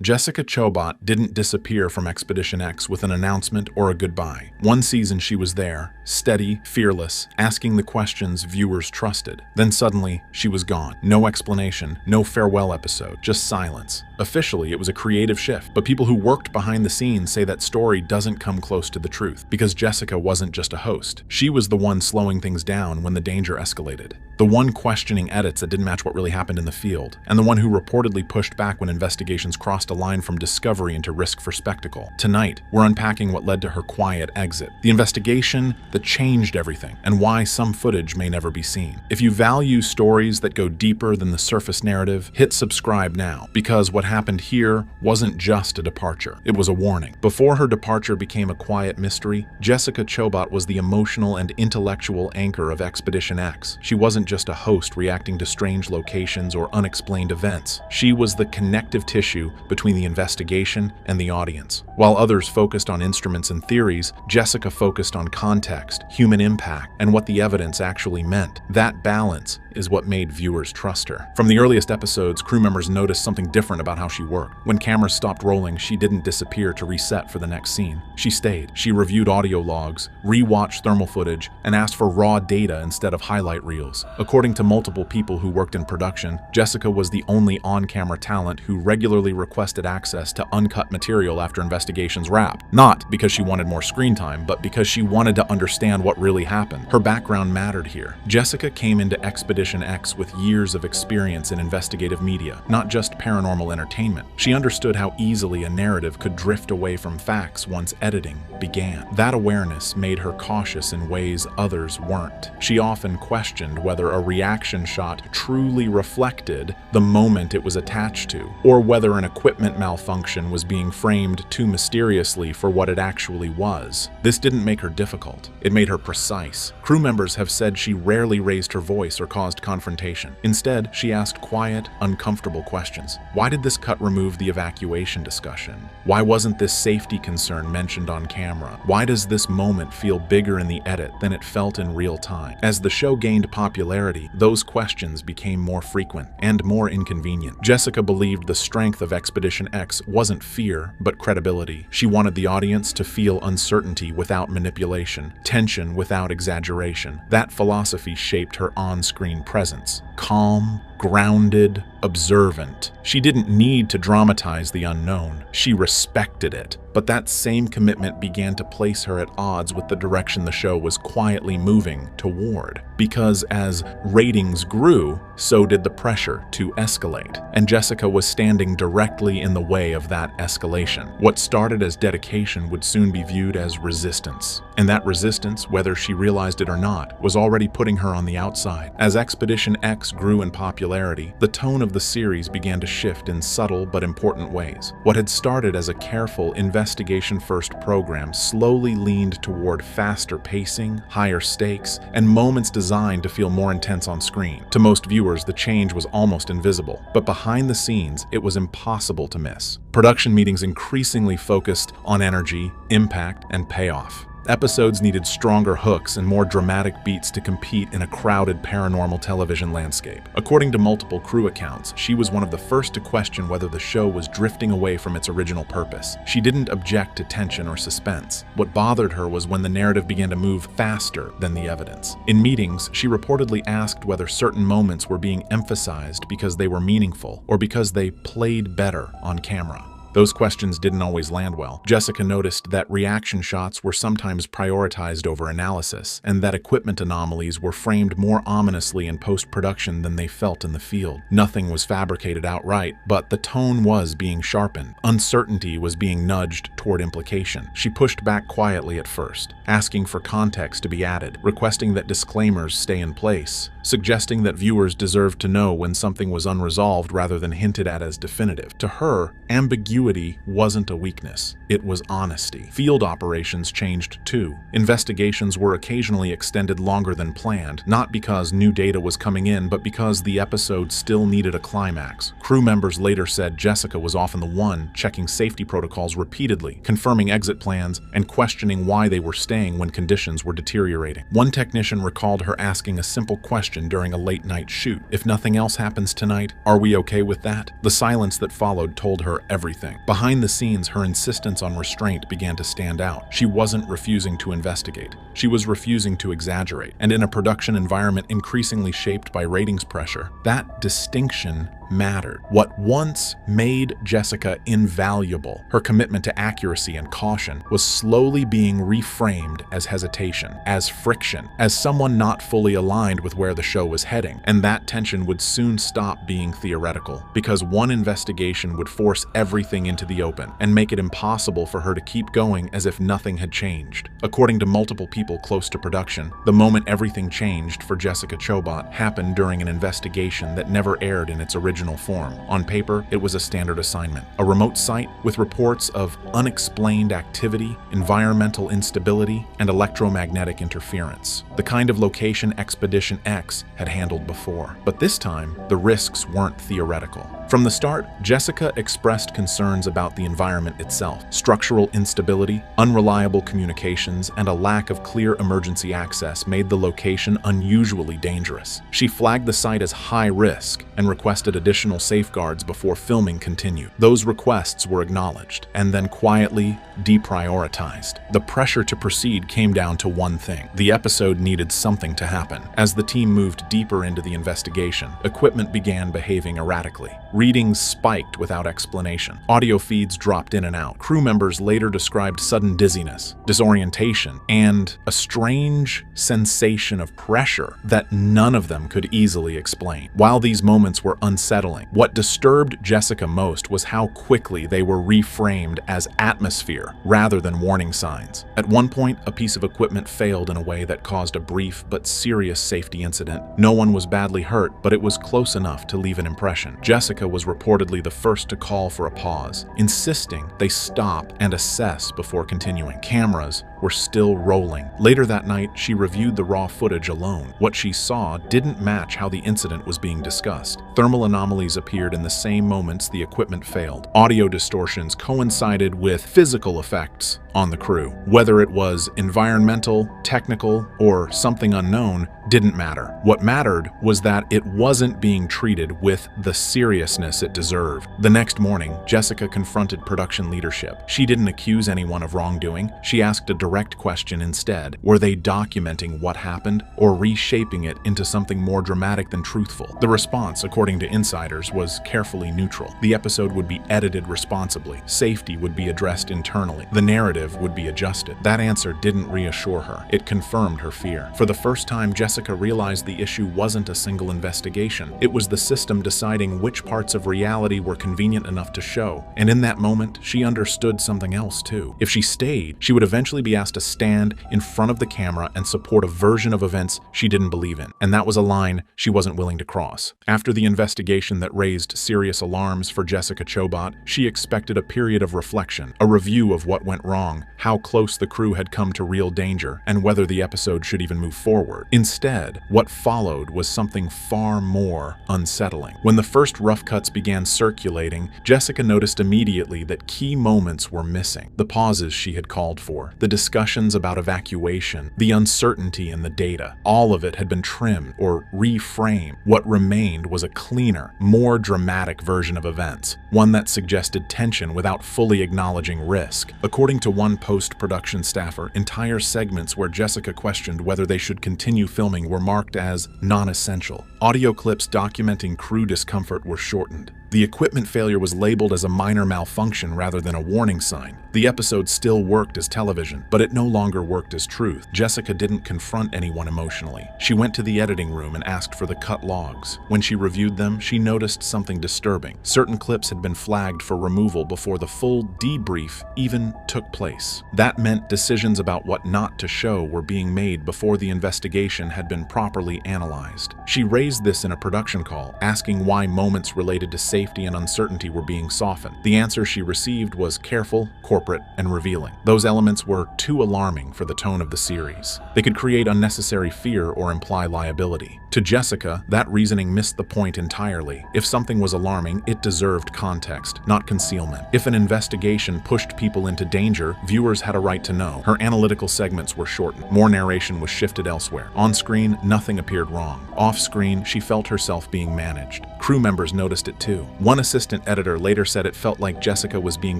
Jessica Chobot didn't disappear from Expedition X with an announcement or a goodbye. One season she was there, steady, fearless, asking the questions viewers trusted. Then suddenly, she was gone. No explanation, no farewell episode, just silence. Officially, it was a creative shift, but people who worked behind the scenes say that story doesn't come close to the truth, because Jessica wasn't just a host. She was the one slowing things down when the danger escalated. The one questioning edits that didn't match what really happened in the field, and the one who reportedly pushed back when investigations crossed a line from discovery into risk for spectacle. Tonight, we're unpacking what led to her quiet exit, the investigation that changed everything, and why some footage may never be seen. If you value stories that go deeper than the surface narrative, hit subscribe now, because what happened here wasn't just a departure, it was a warning. Before her departure became a quiet mystery, Jessica Chobot was the emotional and intellectual anchor of Expedition X. She wasn't just a host reacting to strange locations or unexplained events. She was the connective tissue between the investigation and the audience. While others focused on instruments and theories, Jessica focused on context, human impact, and what the evidence actually meant. That balance is what made viewers trust her. From the earliest episodes, crew members noticed something different about how she worked. When cameras stopped rolling, she didn't disappear to reset for the next scene. She stayed. She reviewed audio logs, rewatched thermal footage, and asked for raw data instead of highlight reels. According to multiple people who worked in production, Jessica was the only on-camera talent who regularly requested access to uncut material after investigations wrapped. Not because she wanted more screen time, but because she wanted to understand what really happened. Her background mattered here. Jessica came into Expedition X with years of experience in investigative media, not just paranormal entertainment. She understood how easily a narrative could drift away from facts once editing began. That awareness made her cautious in ways others weren't. She often questioned whether a reaction shot truly reflected the moment it was attached to, or whether an equipment malfunction was being framed too mysteriously for what it actually was. This didn't make her difficult. It made her precise. Crew members have said she rarely raised her voice or caused confrontation. Instead, she asked quiet, uncomfortable questions. Why did this cut remove the evacuation discussion? Why wasn't this safety concern mentioned on camera? Why does this moment feel bigger in the edit than it felt in real time? As the show gained popularity, those questions became more frequent and more inconvenient. Jessica believed the strength of Expedition X wasn't fear, but credibility. She wanted the audience to feel uncertainty without manipulation, tension without exaggeration. That philosophy shaped her on-screen presence. Calm, grounded, observant. She didn't need to dramatize the unknown. She respected it. But that same commitment began to place her at odds with the direction the show was quietly moving toward. Because as ratings grew, so did the pressure to escalate. And Jessica was standing directly in the way of that escalation. What started as dedication would soon be viewed as resistance. And that resistance, whether she realized it or not, was already putting her on the outside. As Expedition X grew in popularity, the tone of the series began to shift in subtle but important ways. What had started as a careful investigation-first program slowly leaned toward faster pacing, higher stakes, and moments designed to feel more intense on screen. To most viewers, the change was almost invisible, but behind the scenes, it was impossible to miss. Production meetings increasingly focused on energy, impact, and payoff. Episodes needed stronger hooks and more dramatic beats to compete in a crowded paranormal television landscape. According to multiple crew accounts, she was one of the first to question whether the show was drifting away from its original purpose. She didn't object to tension or suspense. What bothered her was when the narrative began to move faster than the evidence. In meetings, she reportedly asked whether certain moments were being emphasized because they were meaningful or because they played better on camera. Those questions didn't always land well. Jessica noticed that reaction shots were sometimes prioritized over analysis, and that equipment anomalies were framed more ominously in post-production than they felt in the field. Nothing was fabricated outright, but the tone was being sharpened. Uncertainty was being nudged toward implication. She pushed back quietly at first, asking for context to be added, requesting that disclaimers stay in place, suggesting that viewers deserved to know when something was unresolved rather than hinted at as definitive. To her, ambiguity wasn't a weakness, it was honesty. Field operations changed too. Investigations were occasionally extended longer than planned, not because new data was coming in, but because the episode still needed a climax. Crew members later said Jessica was often the one checking safety protocols repeatedly, confirming exit plans, and questioning why they were staying when conditions were deteriorating. One technician recalled her asking a simple question during a late-night shoot: "If nothing else happens tonight, are we okay with that?" The silence that followed told her everything. everything. Behind the scenes, her insistence on restraint began to stand out. She wasn't refusing to investigate. She was refusing to exaggerate. And in a production environment increasingly shaped by ratings pressure, that distinction mattered. What once made Jessica invaluable, her commitment to accuracy and caution, was slowly being reframed as hesitation, as friction, as someone not fully aligned with where the show was heading. And that tension would soon stop being theoretical, because one investigation would force everything into the open and make it impossible for her to keep going as if nothing had changed. According to multiple people close to production, the moment everything changed for Jessica Chobot happened during an investigation that never aired in its original form. On paper, it was a standard assignment. A remote site with reports of unexplained activity, environmental instability, and electromagnetic interference. The kind of location Expedition X had handled before. But this time, the risks weren't theoretical. From the start, Jessica expressed concerns about the environment itself. Structural instability, unreliable communications, and a lack of clear emergency access made the location unusually dangerous. She flagged the site as high risk and requested additional safeguards before filming continued. Those requests were acknowledged and then quietly deprioritized. The pressure to proceed came down to one thing. The episode needed something to happen. As the team moved deeper into the investigation, equipment began behaving erratically. Readings spiked without explanation. Audio feeds dropped in and out. Crew members later described sudden dizziness, disorientation, and a strange sensation of pressure that none of them could easily explain. While these moments were unsettling, what disturbed Jessica most was how quickly they were reframed as atmosphere rather than warning signs. At one point, a piece of equipment failed in a way that caused a brief but serious safety incident. No one was badly hurt, but it was close enough to leave an impression. Jessica was reportedly the first to call for a pause, insisting they stop and assess before continuing. Cameras were still rolling. Later that night, she reviewed the raw footage alone. What she saw didn't match how the incident was being discussed. Thermal anomalies appeared in the same moments the equipment failed. Audio distortions coincided with physical effects on the crew. Whether it was environmental, technical, or something unknown didn't matter. What mattered was that it wasn't being treated with the seriousness it deserved. The next morning, Jessica confronted production leadership. She didn't accuse anyone of wrongdoing. She asked a direct question instead. Were they documenting what happened or reshaping it into something more dramatic than truthful? The response, according to insiders, was carefully neutral. The episode would be edited responsibly. Safety would be addressed internally. The narrative would be adjusted. That answer didn't reassure her. It confirmed her fear. For the first time, Jessica realized the issue wasn't a single investigation. It was the system deciding which parts of reality were convenient enough to show. And in that moment, she understood something else too. If she stayed, she would eventually be asked to stand in front of the camera and support a version of events she didn't believe in. And that was a line she wasn't willing to cross. After the investigation that raised serious alarms for Jessica Chobot, she expected a period of reflection, a review of what went wrong, how close the crew had come to real danger, and whether the episode should even move forward. Instead, what followed was something far more unsettling. When the first rough cuts began circulating, Jessica noticed immediately that key moments were missing. The pauses she had called for, the discussions about evacuation, the uncertainty in the data, all of it had been trimmed or reframed. What remained was a cleaner, more dramatic version of events, one that suggested tension without fully acknowledging risk. According to one post-production staffer, entire segments where Jessica questioned whether they should continue filming were marked as non-essential. Audio clips documenting crew discomfort were shortened. The equipment failure was labeled as a minor malfunction rather than a warning sign. The episode still worked as television, but it no longer worked as truth. Jessica didn't confront anyone emotionally. She went to the editing room and asked for the cut logs. When she reviewed them, she noticed something disturbing. Certain clips had been flagged for removal before the full debrief even took place. That meant decisions about what not to show were being made before the investigation had been properly analyzed. She raised this in a production call, asking why moments related to safety and uncertainty were being softened. The answer she received was careful, corporate, and revealing. Those elements were too alarming for the tone of the series. They could create unnecessary fear or imply liability. To Jessica, that reasoning missed the point entirely. If something was alarming, it deserved context, not concealment. If an investigation pushed people into danger, viewers had a right to know. Her analytical segments were shortened. More narration was shifted elsewhere. On screen, nothing appeared wrong. Off screen, she felt herself being managed. Crew members noticed it too. One assistant editor later said it felt like Jessica was being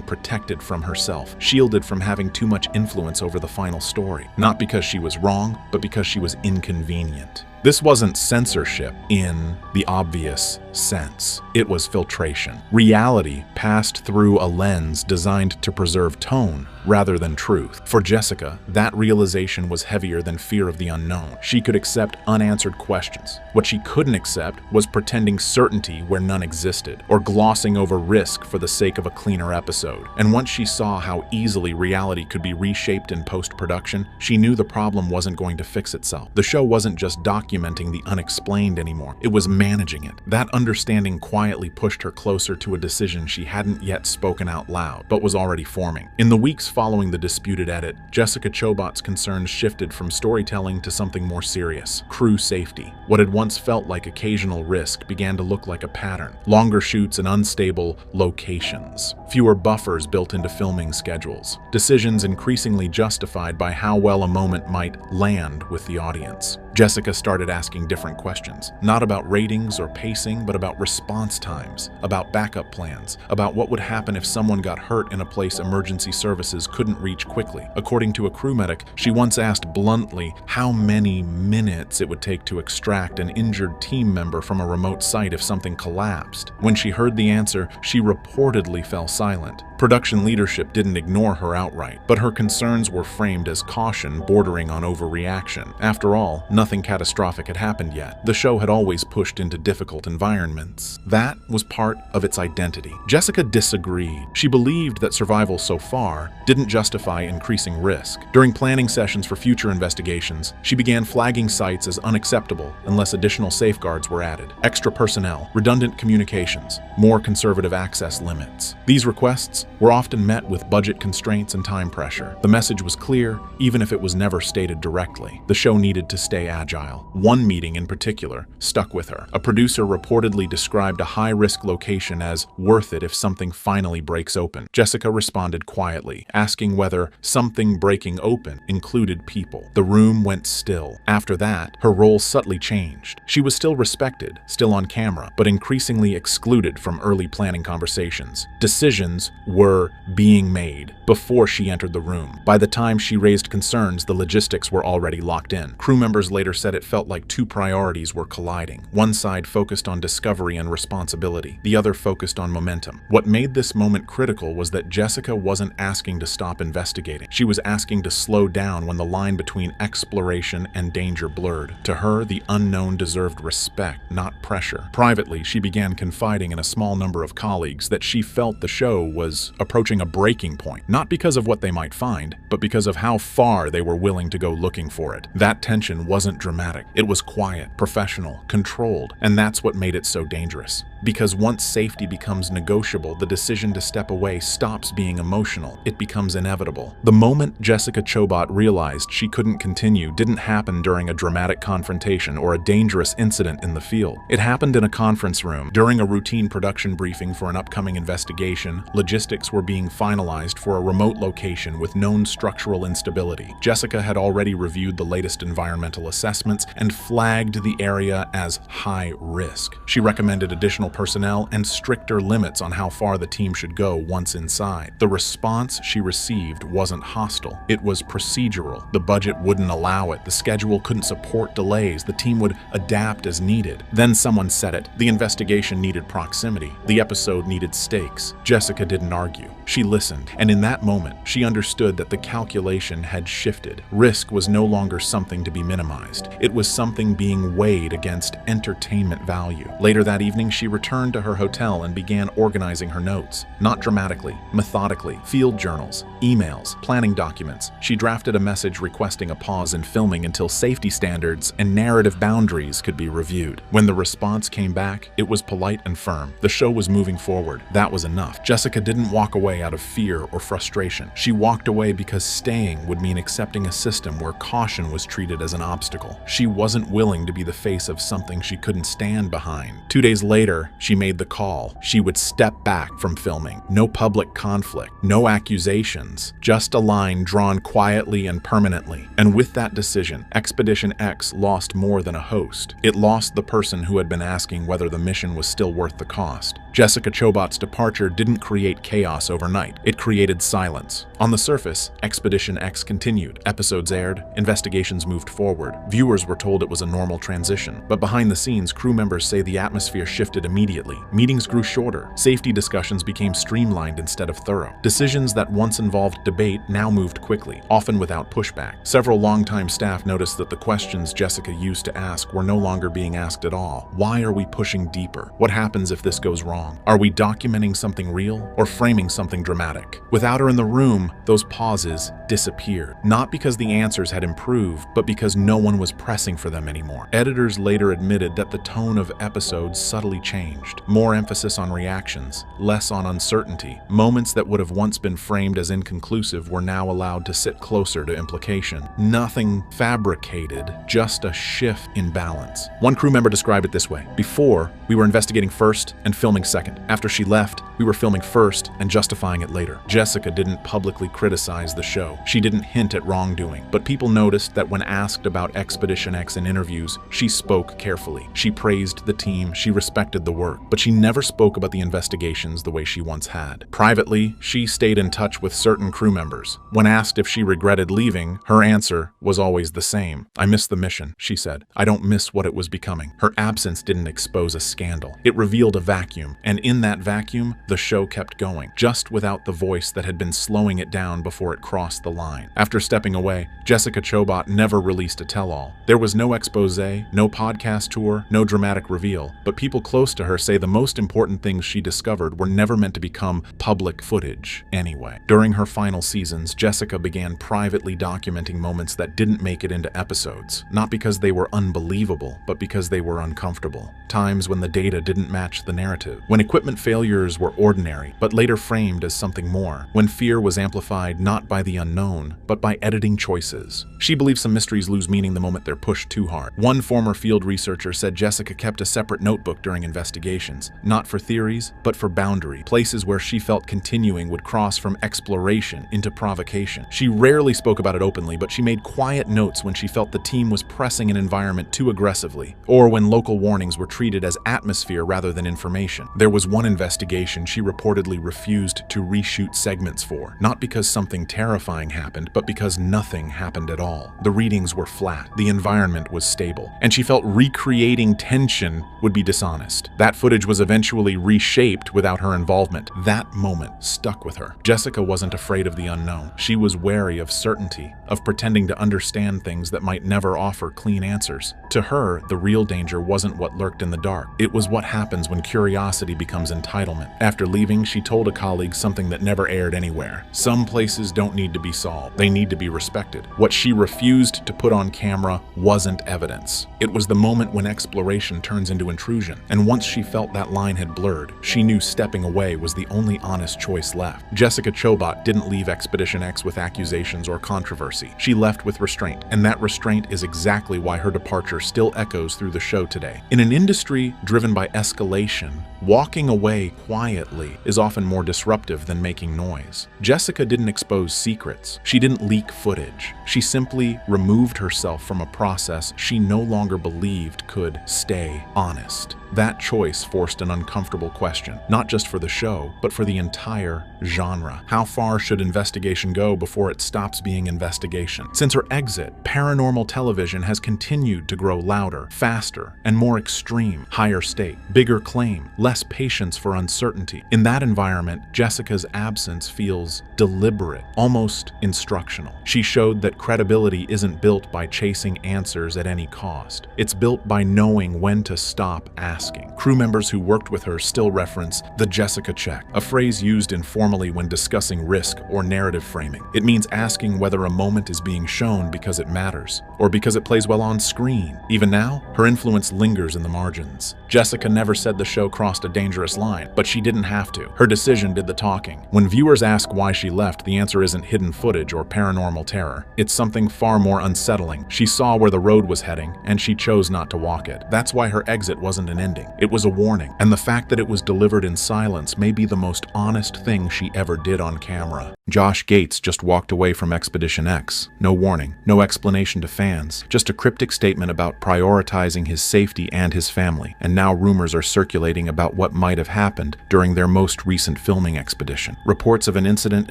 protected from herself, shielded from having too much influence over the final story. Not because she was wrong, but because she was inconvenient. This wasn't censorship in the obvious sense. It was filtration. Reality passed through a lens designed to preserve tone rather than truth. For Jessica, that realization was heavier than fear of the unknown. She could accept unanswered questions. What she couldn't accept was pretending certainty where none existed, or glossing over risk for the sake of a cleaner episode. And once she saw how easily reality could be reshaped in post-production, she knew the problem wasn't going to fix itself. The show wasn't just documenting the unexplained anymore. It was managing it. That understanding quietly pushed her closer to a decision she hadn't yet spoken out loud, but was already forming. In the weeks following the disputed edit, Jessica Chobot's concerns shifted from storytelling to something more serious: crew safety. What had once felt like occasional risk began to look like a pattern. Longer shoots in unstable locations. Fewer buffers built into filming schedules. Decisions increasingly justified by how well a moment might land with the audience. Jessica started asking different questions, not about ratings or pacing, but about response times, about backup plans, about what would happen if someone got hurt in a place emergency services couldn't reach quickly. According to a crew medic, she once asked bluntly how many minutes it would take to extract an injured team member from a remote site if something collapsed. When she heard the answer, she reportedly fell silent. Production leadership didn't ignore her outright, but her concerns were framed as caution bordering on overreaction. After all, nothing catastrophic had happened yet. The show had always pushed into difficult environments. That was part of its identity. Jessica disagreed. She believed that survival so far didn't justify increasing risk. During planning sessions for future investigations, she began flagging sites as unacceptable unless additional safeguards were added. Extra personnel, redundant communications, more conservative access limits. These requests were often met with budget constraints and time pressure. The message was clear, even if it was never stated directly. The show needed to stay agile. One meeting in particular stuck with her. A producer reportedly described a high-risk location as worth it if something finally breaks open. Jessica responded quietly, asking whether something breaking open included people. The room went still. After that, her role subtly changed. She was still respected, still on camera, but increasingly excluded from early planning conversations. Decisions were being made before she entered the room. By the time she raised concerns, the logistics were already locked in. Crew members later said it felt like two priorities were colliding. One side focused on discovery and responsibility, the other focused on momentum. What made this moment critical was that Jessica wasn't asking to stop investigating. She was asking to slow down when the line between exploration and danger blurred. To her, the unknown deserved respect, not pressure. Privately, she began confiding in a small number of colleagues that she felt the show was approaching a breaking point, not because of what they might find, but because of how far they were willing to go looking for it. That tension wasn't dramatic. It was quiet, professional, controlled, and that's what made it so dangerous. Because once safety becomes negotiable, the decision to step away stops being emotional. It becomes inevitable. The moment Jessica Chobot realized she couldn't continue didn't happen during a dramatic confrontation or a dangerous incident in the field. It happened in a conference room. During a routine production briefing for an upcoming investigation, logistics were being finalized for a remote location with known structural instability. Jessica had already reviewed the latest environmental assessments and flagged the area as high risk. She recommended additional personnel and stricter limits on how far the team should go once inside. The response she received wasn't hostile. It was procedural. The budget wouldn't allow it. The schedule couldn't support delays. The team would adapt as needed. Then someone said it. The investigation needed proximity. The episode needed stakes. Jessica didn't argue. She listened, and in that moment, she understood that the calculation had shifted. Risk was no longer something to be minimized. It was something being weighed against entertainment value. Later that evening, she returned to her hotel and began organizing her notes. Not dramatically, methodically. Field journals, emails, planning documents. She drafted a message requesting a pause in filming until safety standards and narrative boundaries could be reviewed. When the response came back, it was polite and firm. The show was moving forward. That was enough. Jessica didn't walk away out of fear or frustration. She walked away because staying would mean accepting a system where caution was treated as an obstacle. obstacle. She wasn't willing to be the face of something she couldn't stand behind. 2 days later, she made the call. She would step back from filming. No public conflict, no accusations, just a line drawn quietly and permanently. And with that decision, Expedition X lost more than a host. It lost the person who had been asking whether the mission was still worth the cost. Jessica Chobot's departure didn't create chaos overnight. It created silence. On the surface, Expedition X continued. Episodes aired, investigations moved forward. Viewers were told it was a normal transition. But behind the scenes, crew members say the atmosphere shifted immediately. Meetings grew shorter. Safety discussions became streamlined instead of thorough. Decisions that once involved debate now moved quickly, often without pushback. Several longtime staff noticed that the questions Jessica used to ask were no longer being asked at all. Why are we pushing deeper? What happens if this goes wrong? Are we documenting something real or framing something dramatic? Without her in the room, those pauses disappeared. Not because the answers had improved, but because no one was pressing for them anymore. Editors later admitted that the tone of episodes subtly changed. More emphasis on reactions, less on uncertainty. Moments that would have once been framed as inconclusive were now allowed to sit closer to implication. Nothing fabricated, just a shift in balance. One crew member described it this way: "Before, we were investigating first and filming second. After she left, we were filming first and justifying it later." Jessica didn't publicly criticize the show. She didn't hint at wrongdoing. But people noticed that when asked about Expedition X in interviews, she spoke carefully. She praised the team, she respected the work, but she never spoke about the investigations the way she once had. Privately, she stayed in touch with certain crew members. When asked if she regretted leaving, her answer was always the same. "I miss the mission," she said. "I don't miss what it was becoming." Her absence didn't expose a scandal. It revealed a vacuum, and in that vacuum, the show kept going, just without the voice that had been slowing it down before it crossed the line. After stepping away, Jessica Chobot never released a tell-all. There was no expose, no podcast tour, no dramatic reveal, but people close to her say the most important things she discovered were never meant to become public footage anyway. During her final seasons, Jessica began privately documenting moments that didn't make it into episodes, not because they were unbelievable, but because they were uncomfortable. Times when the data didn't match the narrative, when equipment failures were ordinary, but later framed as something more, when fear was amplified not by the unknown, but by editing choices. She believes some mysteries lose meaning the moment they're pushed too hard. One former field researcher said Jessica kept a separate notebook during investigations, not for theories, but for boundary, places where she felt continuing would cross from exploration into provocation. She rarely spoke about it openly, but she made quiet notes when she felt the team was pressing an environment too aggressively, or when local warnings were treated as atmosphere rather than information. There was one investigation she reportedly refused to reshoot segments for, not because something terrifying happened, but because nothing happened at all. The readings were flat, the environment was stable, and she felt recreating tension would be dishonest. That footage was eventually reshaped without her involvement. That moment stuck with her. Jessica wasn't afraid of the unknown. She was wary of certainty, of pretending to understand things that might never offer clean answers. To her, the real danger wasn't what lurked in the dark. It was what happens when curiosity becomes entitlement. After leaving, she told a colleague something that never aired anywhere. Some places don't need to be solved. They need to be respected. What she refused to put on camera wasn't evidence. It was the moment when exploration turns into intrusion. And once she felt that line had blurred, she knew stepping away was the only honest choice left. Jessica Chobot didn't leave Expedition X with accusations or controversy. She left with restraint, and that restraint is exactly why her departure still echoes through the show today. In an industry driven by escalation, walking away quietly is often more disruptive than making noise. Jessica didn't expose secrets. She didn't leak footage. She simply removed herself from a process she no longer believed could stay honest. That choice forced an uncomfortable question, not just for the show, but for the entire genre. How far should investigation go before it stops being investigation? Since her exit, paranormal television has continued to grow louder, faster, and more extreme, higher stake, bigger claim, less patience for uncertainty. In that environment, Jessica's absence feels deliberate, almost instructional. She showed that credibility isn't built by chasing answers at any cost. It's built by knowing when to stop asking. Crew members who worked with her still reference the Jessica check, a phrase used informally when discussing risk or narrative framing. It means asking whether a moment is being shown because it matters, or because it plays well on screen. Even now, her influence lingers in the margins. Jessica never said the show crossed crossed a dangerous line, but she didn't have to. Her decision did the talking. When viewers ask why she left, the answer isn't hidden footage or paranormal terror. It's something far more unsettling. She saw where the road was heading, and she chose not to walk it. That's why her exit wasn't an ending. It was a warning. And the fact that it was delivered in silence may be the most honest thing she ever did on camera. Josh Gates just walked away from Expedition X. No warning, no explanation to fans, just a cryptic statement about prioritizing his safety and his family. And now rumors are circulating about what might have happened during their most recent filming expedition. Reports of an incident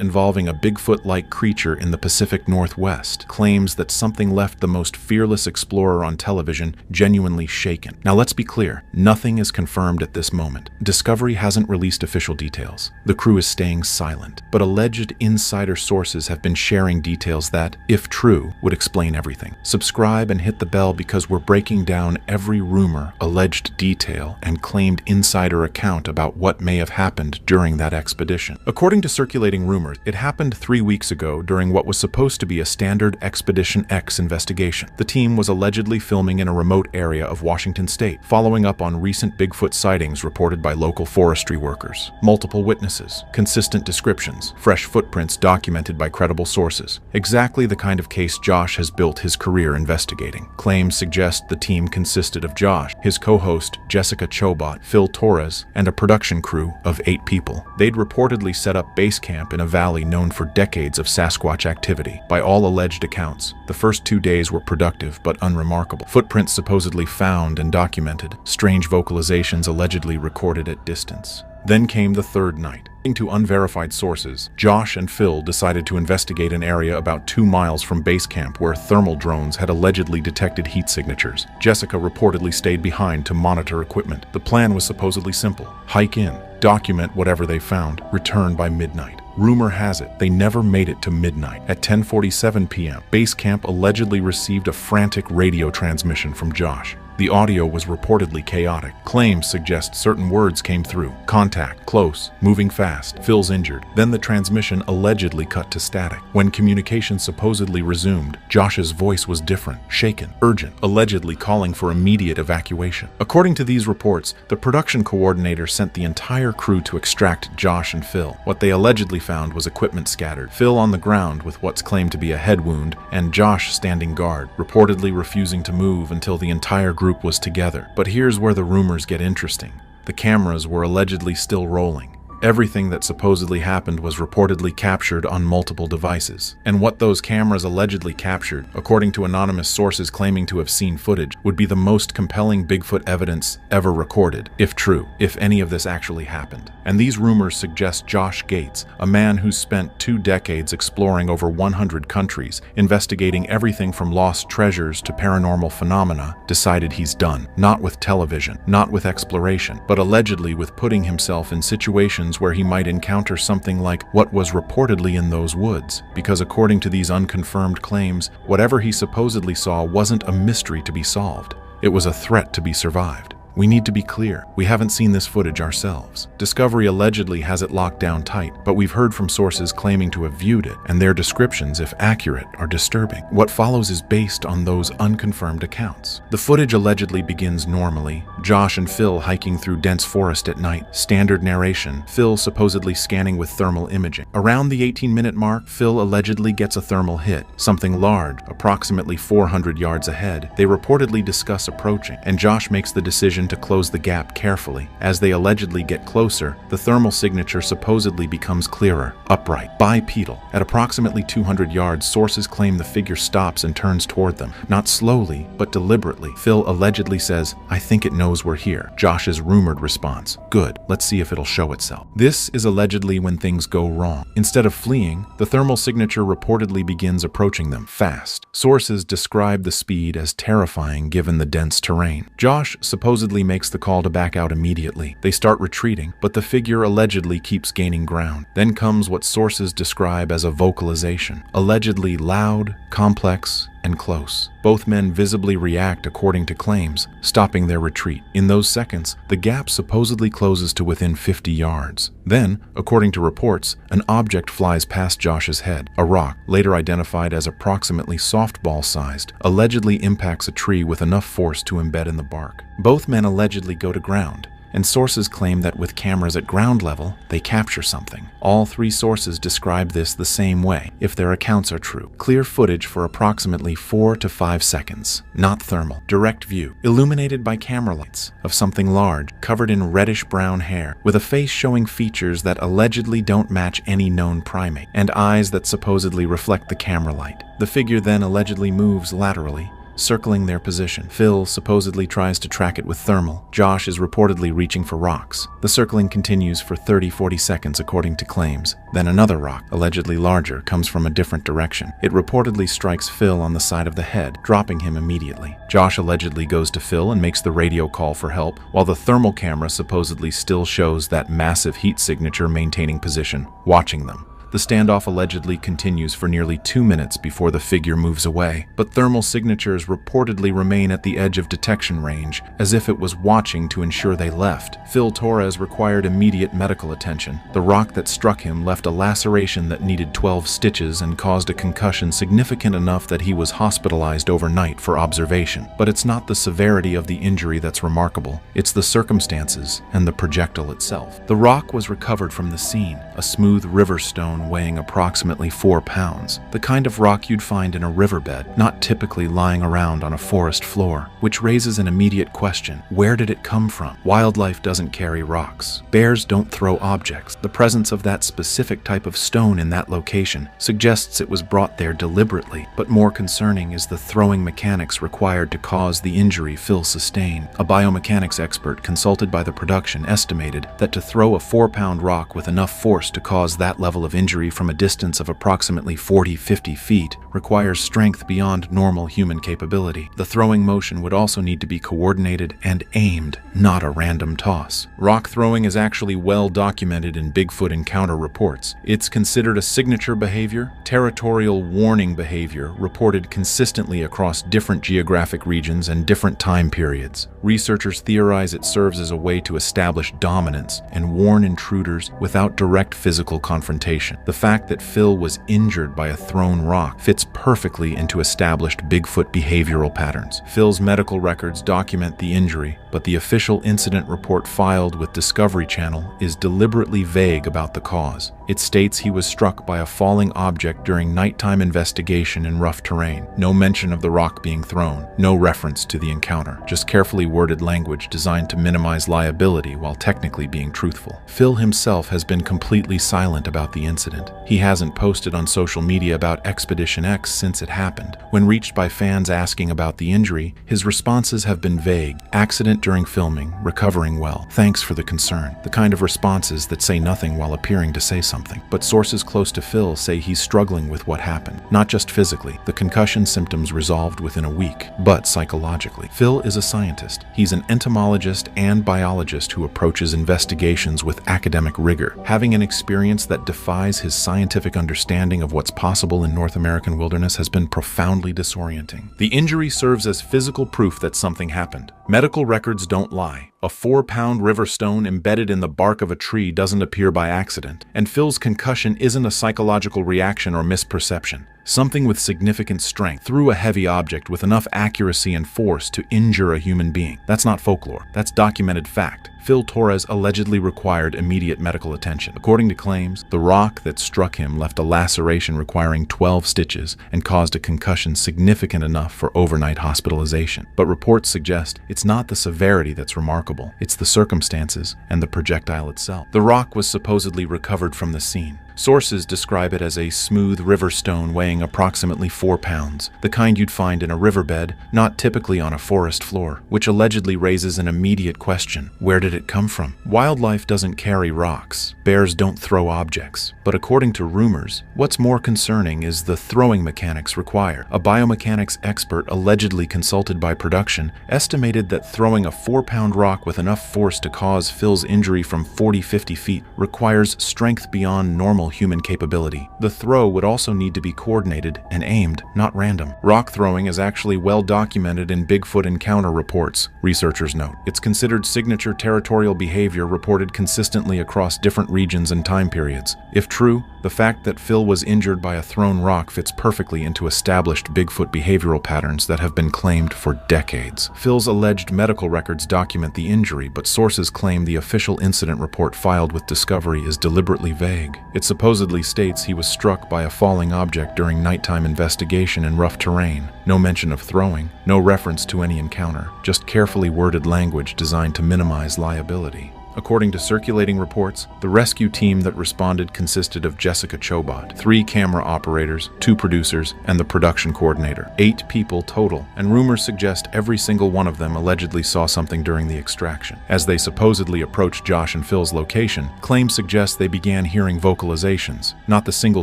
involving a Bigfoot-like creature in the Pacific Northwest, claims that something left the most fearless explorer on television genuinely shaken. Now let's be clear, nothing is confirmed at this moment. Discovery hasn't released official details. The crew is staying silent, but alleged insider sources have been sharing details that, if true, would explain everything. Subscribe and hit the bell because we're breaking down every rumor, alleged detail, and claimed insider account about what may have happened during that expedition. According to circulating rumors, it happened 3 weeks ago during what was supposed to be a standard Expedition X investigation. The team was allegedly filming in a remote area of Washington state, following up on recent Bigfoot sightings reported by local forestry workers. Multiple witnesses, consistent descriptions, fresh footprints documented by credible sources. Exactly the kind of case Josh has built his career investigating. Claims suggest the team consisted of Josh, his co-host Jessica Chobot, Phil Torres, and a production crew of 8 people. They'd reportedly set up base camp in a valley known for decades of Sasquatch activity. By all alleged accounts, the first 2 days were productive but unremarkable. Footprints supposedly found and documented, strange vocalizations allegedly recorded at distance. Then came the third night. According to unverified sources, Josh and Phil decided to investigate an area about 2 miles from base camp where thermal drones had allegedly detected heat signatures. Jessica reportedly stayed behind to monitor equipment. The plan was supposedly simple: hike in, document whatever they found, return by midnight. Rumor has it they never made it to midnight. At 10:47 p.m., base camp allegedly received a frantic radio transmission from Josh. The audio was reportedly chaotic. Claims suggest certain words came through: contact, close, moving fast, Phil's injured. Then the transmission allegedly cut to static. When communication supposedly resumed, Josh's voice was different, shaken, urgent, allegedly calling for immediate evacuation. According to these reports, the production coordinator sent the entire crew to extract Josh and Phil. What they allegedly found was equipment scattered, Phil on the ground with what's claimed to be a head wound, and Josh standing guard, reportedly refusing to move until the entire group was together. But here's where the rumors get interesting. The cameras were allegedly still rolling. Everything that supposedly happened was reportedly captured on multiple devices. And what those cameras allegedly captured, according to anonymous sources claiming to have seen footage, would be the most compelling Bigfoot evidence ever recorded, if true, if any of this actually happened. And these rumors suggest Josh Gates, a man who's spent 2 decades exploring over 100 countries, investigating everything from lost treasures to paranormal phenomena, decided he's done. Not with television, not with exploration, but allegedly with putting himself in situations where he might encounter something like what was reportedly in those woods, because according to these unconfirmed claims, whatever he supposedly saw wasn't a mystery to be solved. It was a threat to be survived. We need to be clear, we haven't seen this footage ourselves. Discovery allegedly has it locked down tight, but we've heard from sources claiming to have viewed it, and their descriptions, if accurate, are disturbing. What follows is based on those unconfirmed accounts. The footage allegedly begins normally, Josh and Phil hiking through dense forest at night. Standard narration, Phil supposedly scanning with thermal imaging. Around the 18-minute mark, Phil allegedly gets a thermal hit, something large, approximately 400 yards ahead. They reportedly discuss approaching, and Josh makes the decision to close the gap carefully. As they allegedly get closer, the thermal signature supposedly becomes clearer, upright, bipedal. At approximately 200 yards, sources claim the figure stops and turns toward them. Not slowly, but deliberately. Phil allegedly says, "I think it knows we're here." Josh's rumored response, "Good, let's see if it'll show itself." This is allegedly when things go wrong. Instead of fleeing, the thermal signature reportedly begins approaching them, fast. Sources describe the speed as terrifying given the dense terrain. Josh supposedly makes the call to back out immediately. They start retreating, but the figure allegedly keeps gaining ground. Then comes what sources describe as a vocalization, allegedly loud, complex, and close. Both men visibly react according to claims, stopping their retreat. In those seconds, the gap supposedly closes to within 50 yards. Then, according to reports, an object flies past Josh's head. A rock, later identified as approximately softball-sized, allegedly impacts a tree with enough force to embed in the bark. Both men allegedly go to ground, and sources claim that with cameras at ground level, they capture something. All three sources describe this the same way, if their accounts are true. Clear footage for approximately 4 to 5 seconds, not thermal. Direct view, illuminated by camera lights, of something large, covered in reddish-brown hair, with a face showing features that allegedly don't match any known primate, and eyes that supposedly reflect the camera light. The figure then allegedly moves laterally, circling their position. Phil supposedly tries to track it with thermal. Josh is reportedly reaching for rocks. The circling continues for 30-40 seconds according to claims. Then another rock, allegedly larger, comes from a different direction. It reportedly strikes Phil on the side of the head, dropping him immediately. Josh allegedly goes to Phil and makes the radio call for help, while the thermal camera supposedly still shows that massive heat signature maintaining position, watching them. The standoff allegedly continues for nearly 2 minutes before the figure moves away, but thermal signatures reportedly remain at the edge of detection range, as if it was watching to ensure they left. Phil Torres required immediate medical attention. The rock that struck him left a laceration that needed 12 stitches and caused a concussion significant enough that he was hospitalized overnight for observation. But it's not the severity of the injury that's remarkable, it's the circumstances and the projectile itself. The rock was recovered from the scene, a smooth river stone weighing approximately 4 pounds, the kind of rock you'd find in a riverbed, not typically lying around on a forest floor, which raises an immediate question: where did it come from? Wildlife doesn't carry rocks. Bears don't throw objects. The presence of that specific type of stone in that location suggests it was brought there deliberately, but more concerning is the throwing mechanics required to cause the injury Phil sustained. A biomechanics expert consulted by the production estimated that to throw a 4-pound rock with enough force to cause that level of injury from a distance of approximately 40-50 feet requires strength beyond normal human capability. The throwing motion would also need to be coordinated and aimed, not a random toss. Rock throwing is actually well documented in Bigfoot encounter reports. It's considered a signature behavior, territorial warning behavior reported consistently across different geographic regions and different time periods. Researchers theorize it serves as a way to establish dominance and warn intruders without direct physical confrontation. The fact that Phil was injured by a thrown rock fits perfectly into established Bigfoot behavioral patterns. Phil's medical records document the injury, but the official incident report filed with Discovery Channel is deliberately vague about the cause. It states he was struck by a falling object during nighttime investigation in rough terrain. No mention of the rock being thrown, no reference to the encounter, just carefully worded language designed to minimize liability while technically being truthful. Phil himself has been completely silent about the incident. He hasn't posted on social media about Expedition X since it happened. When reached by fans asking about the injury, his responses have been vague. Accident during filming, recovering well, thanks for the concern. The kind of responses that say nothing while appearing to say something. But sources close to Phil say he's struggling with what happened. Not just physically, the concussion symptoms resolved within a week, but psychologically. Phil is a scientist. He's an entomologist and biologist who approaches investigations with academic rigor, having an experience that defies his scientific understanding of what's possible in North American wilderness has been profoundly disorienting. The injury serves as physical proof that something happened. Medical records don't lie. A 4-pound river stone embedded in the bark of a tree doesn't appear by accident, and Phil's concussion isn't a psychological reaction or misperception. Something with significant strength threw a heavy object with enough accuracy and force to injure a human being. That's not folklore. That's documented fact. Phil Torres allegedly required immediate medical attention. According to claims, the rock that struck him left a laceration requiring 12 stitches and caused a concussion significant enough for overnight hospitalization. But reports suggest it's not the severity that's remarkable, it's the circumstances and the projectile itself. The rock was supposedly recovered from the scene. Sources describe it as a smooth river stone weighing approximately 4 pounds, the kind you'd find in a riverbed, not typically on a forest floor, which allegedly raises an immediate question: where did it come from? Wildlife doesn't carry rocks. Bears don't throw objects. But according to rumors, what's more concerning is the throwing mechanics required. A biomechanics expert allegedly consulted by production estimated that throwing a 4-pound rock with enough force to cause Phil's injury from 40-50 feet requires strength beyond normal normal human capability. The throw would also need to be coordinated and aimed, not random. Rock throwing is actually well documented in Bigfoot encounter reports, researchers note. It's considered signature territorial behavior reported consistently across different regions and time periods. If true, the fact that Phil was injured by a thrown rock fits perfectly into established Bigfoot behavioral patterns that have been claimed for decades. Phil's alleged medical records document the injury, but sources claim the official incident report filed with Discovery is deliberately vague. It supposedly states he was struck by a falling object during nighttime investigation in rough terrain. No mention of throwing, no reference to any encounter, just carefully worded language designed to minimize liability. According to circulating reports, the rescue team that responded consisted of Jessica Chobot, 3 camera operators, 2 producers, and the production coordinator. 8 people total, and rumors suggest every single one of them allegedly saw something during the extraction. As they supposedly approached Josh and Phil's location, claims suggest they began hearing vocalizations, not the single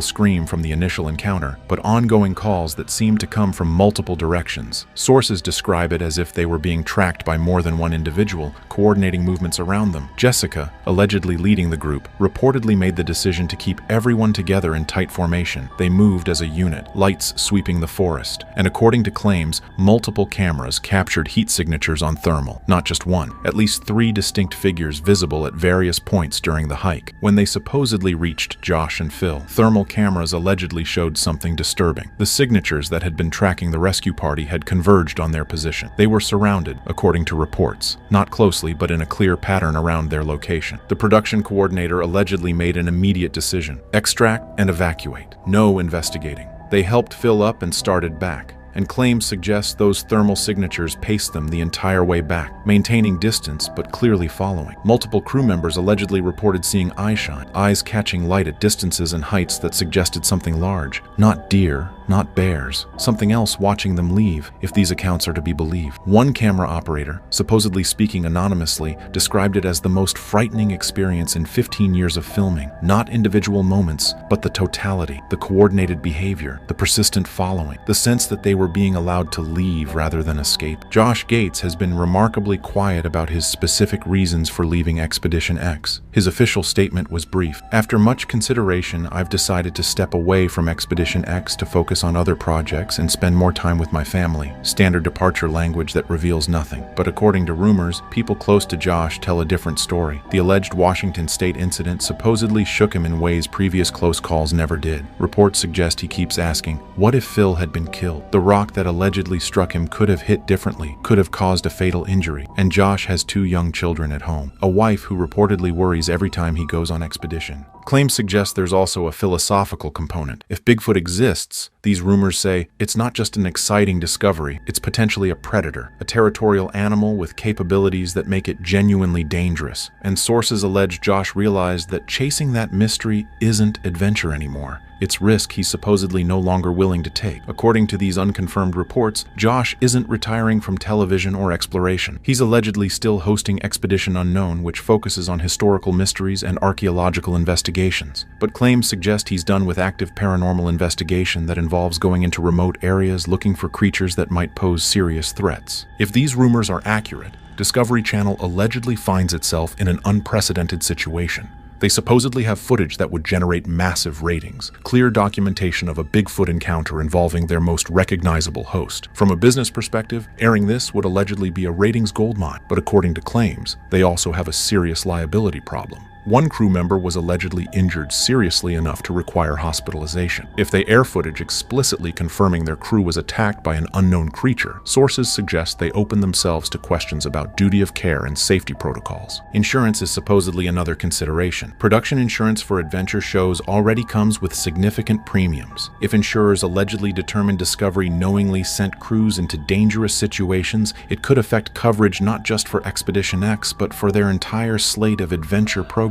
scream from the initial encounter, but ongoing calls that seemed to come from multiple directions. Sources describe it as if they were being tracked by more than one individual, coordinating movements around them. Jessica, allegedly leading the group, reportedly made the decision to keep everyone together in tight formation. They moved as a unit, lights sweeping the forest, and according to claims, multiple cameras captured heat signatures on thermal, not just one, at least 3 distinct figures visible at various points during the hike. When they supposedly reached Josh and Phil, thermal cameras allegedly showed something disturbing. The signatures that had been tracking the rescue party had converged on their position. They were surrounded, according to reports, not closely but in a clear pattern around their location. The production coordinator allegedly made an immediate decision: extract and evacuate. No investigating. They helped Phil up and started back, and claims suggest those thermal signatures paced them the entire way back, maintaining distance but clearly following. Multiple crew members allegedly reported seeing eyeshine, eyes catching light at distances and heights that suggested something large. Not deer, not bears, something else watching them leave, if these accounts are to be believed. One camera operator, supposedly speaking anonymously, described it as the most frightening experience in 15 years of filming. Not individual moments, but the totality, the coordinated behavior, the persistent following, the sense that they were being allowed to leave rather than escape. Josh Gates has been remarkably quiet about his specific reasons for leaving Expedition X. His official statement was brief: "After much consideration, I've decided to step away from Expedition X to focus on other projects and spend more time with my family." Standard departure language that reveals nothing. But according to rumors, people close to Josh tell a different story. The alleged Washington State incident supposedly shook him in ways previous close calls never did. Reports suggest he keeps asking, what if Phil had been killed? The rock that allegedly struck him could have hit differently, could have caused a fatal injury. And Josh has 2 young children at home, a wife who reportedly worries every time he goes on expedition. Claims suggest there's also a philosophical component. If Bigfoot exists, these rumors say, it's not just an exciting discovery, it's potentially a predator, a territorial animal with capabilities that make it genuinely dangerous. And sources allege Josh realized that chasing that mystery isn't adventure anymore. It's risk he's supposedly no longer willing to take. According to these unconfirmed reports, Josh isn't retiring from television or exploration. He's allegedly still hosting Expedition Unknown, which focuses on historical mysteries and archaeological investigations. But claims suggest he's done with active paranormal investigation that involves going into remote areas looking for creatures that might pose serious threats. If these rumors are accurate, Discovery Channel allegedly finds itself in an unprecedented situation. They supposedly have footage that would generate massive ratings, clear documentation of a Bigfoot encounter involving their most recognizable host. From a business perspective, airing this would allegedly be a ratings goldmine, but according to claims, they also have a serious liability problem. One crew member was allegedly injured seriously enough to require hospitalization. If they air footage explicitly confirming their crew was attacked by an unknown creature, sources suggest they open themselves to questions about duty of care and safety protocols. Insurance is supposedly another consideration. Production insurance for adventure shows already comes with significant premiums. If insurers allegedly determine Discovery knowingly sent crews into dangerous situations, it could affect coverage not just for Expedition X, but for their entire slate of adventure programming,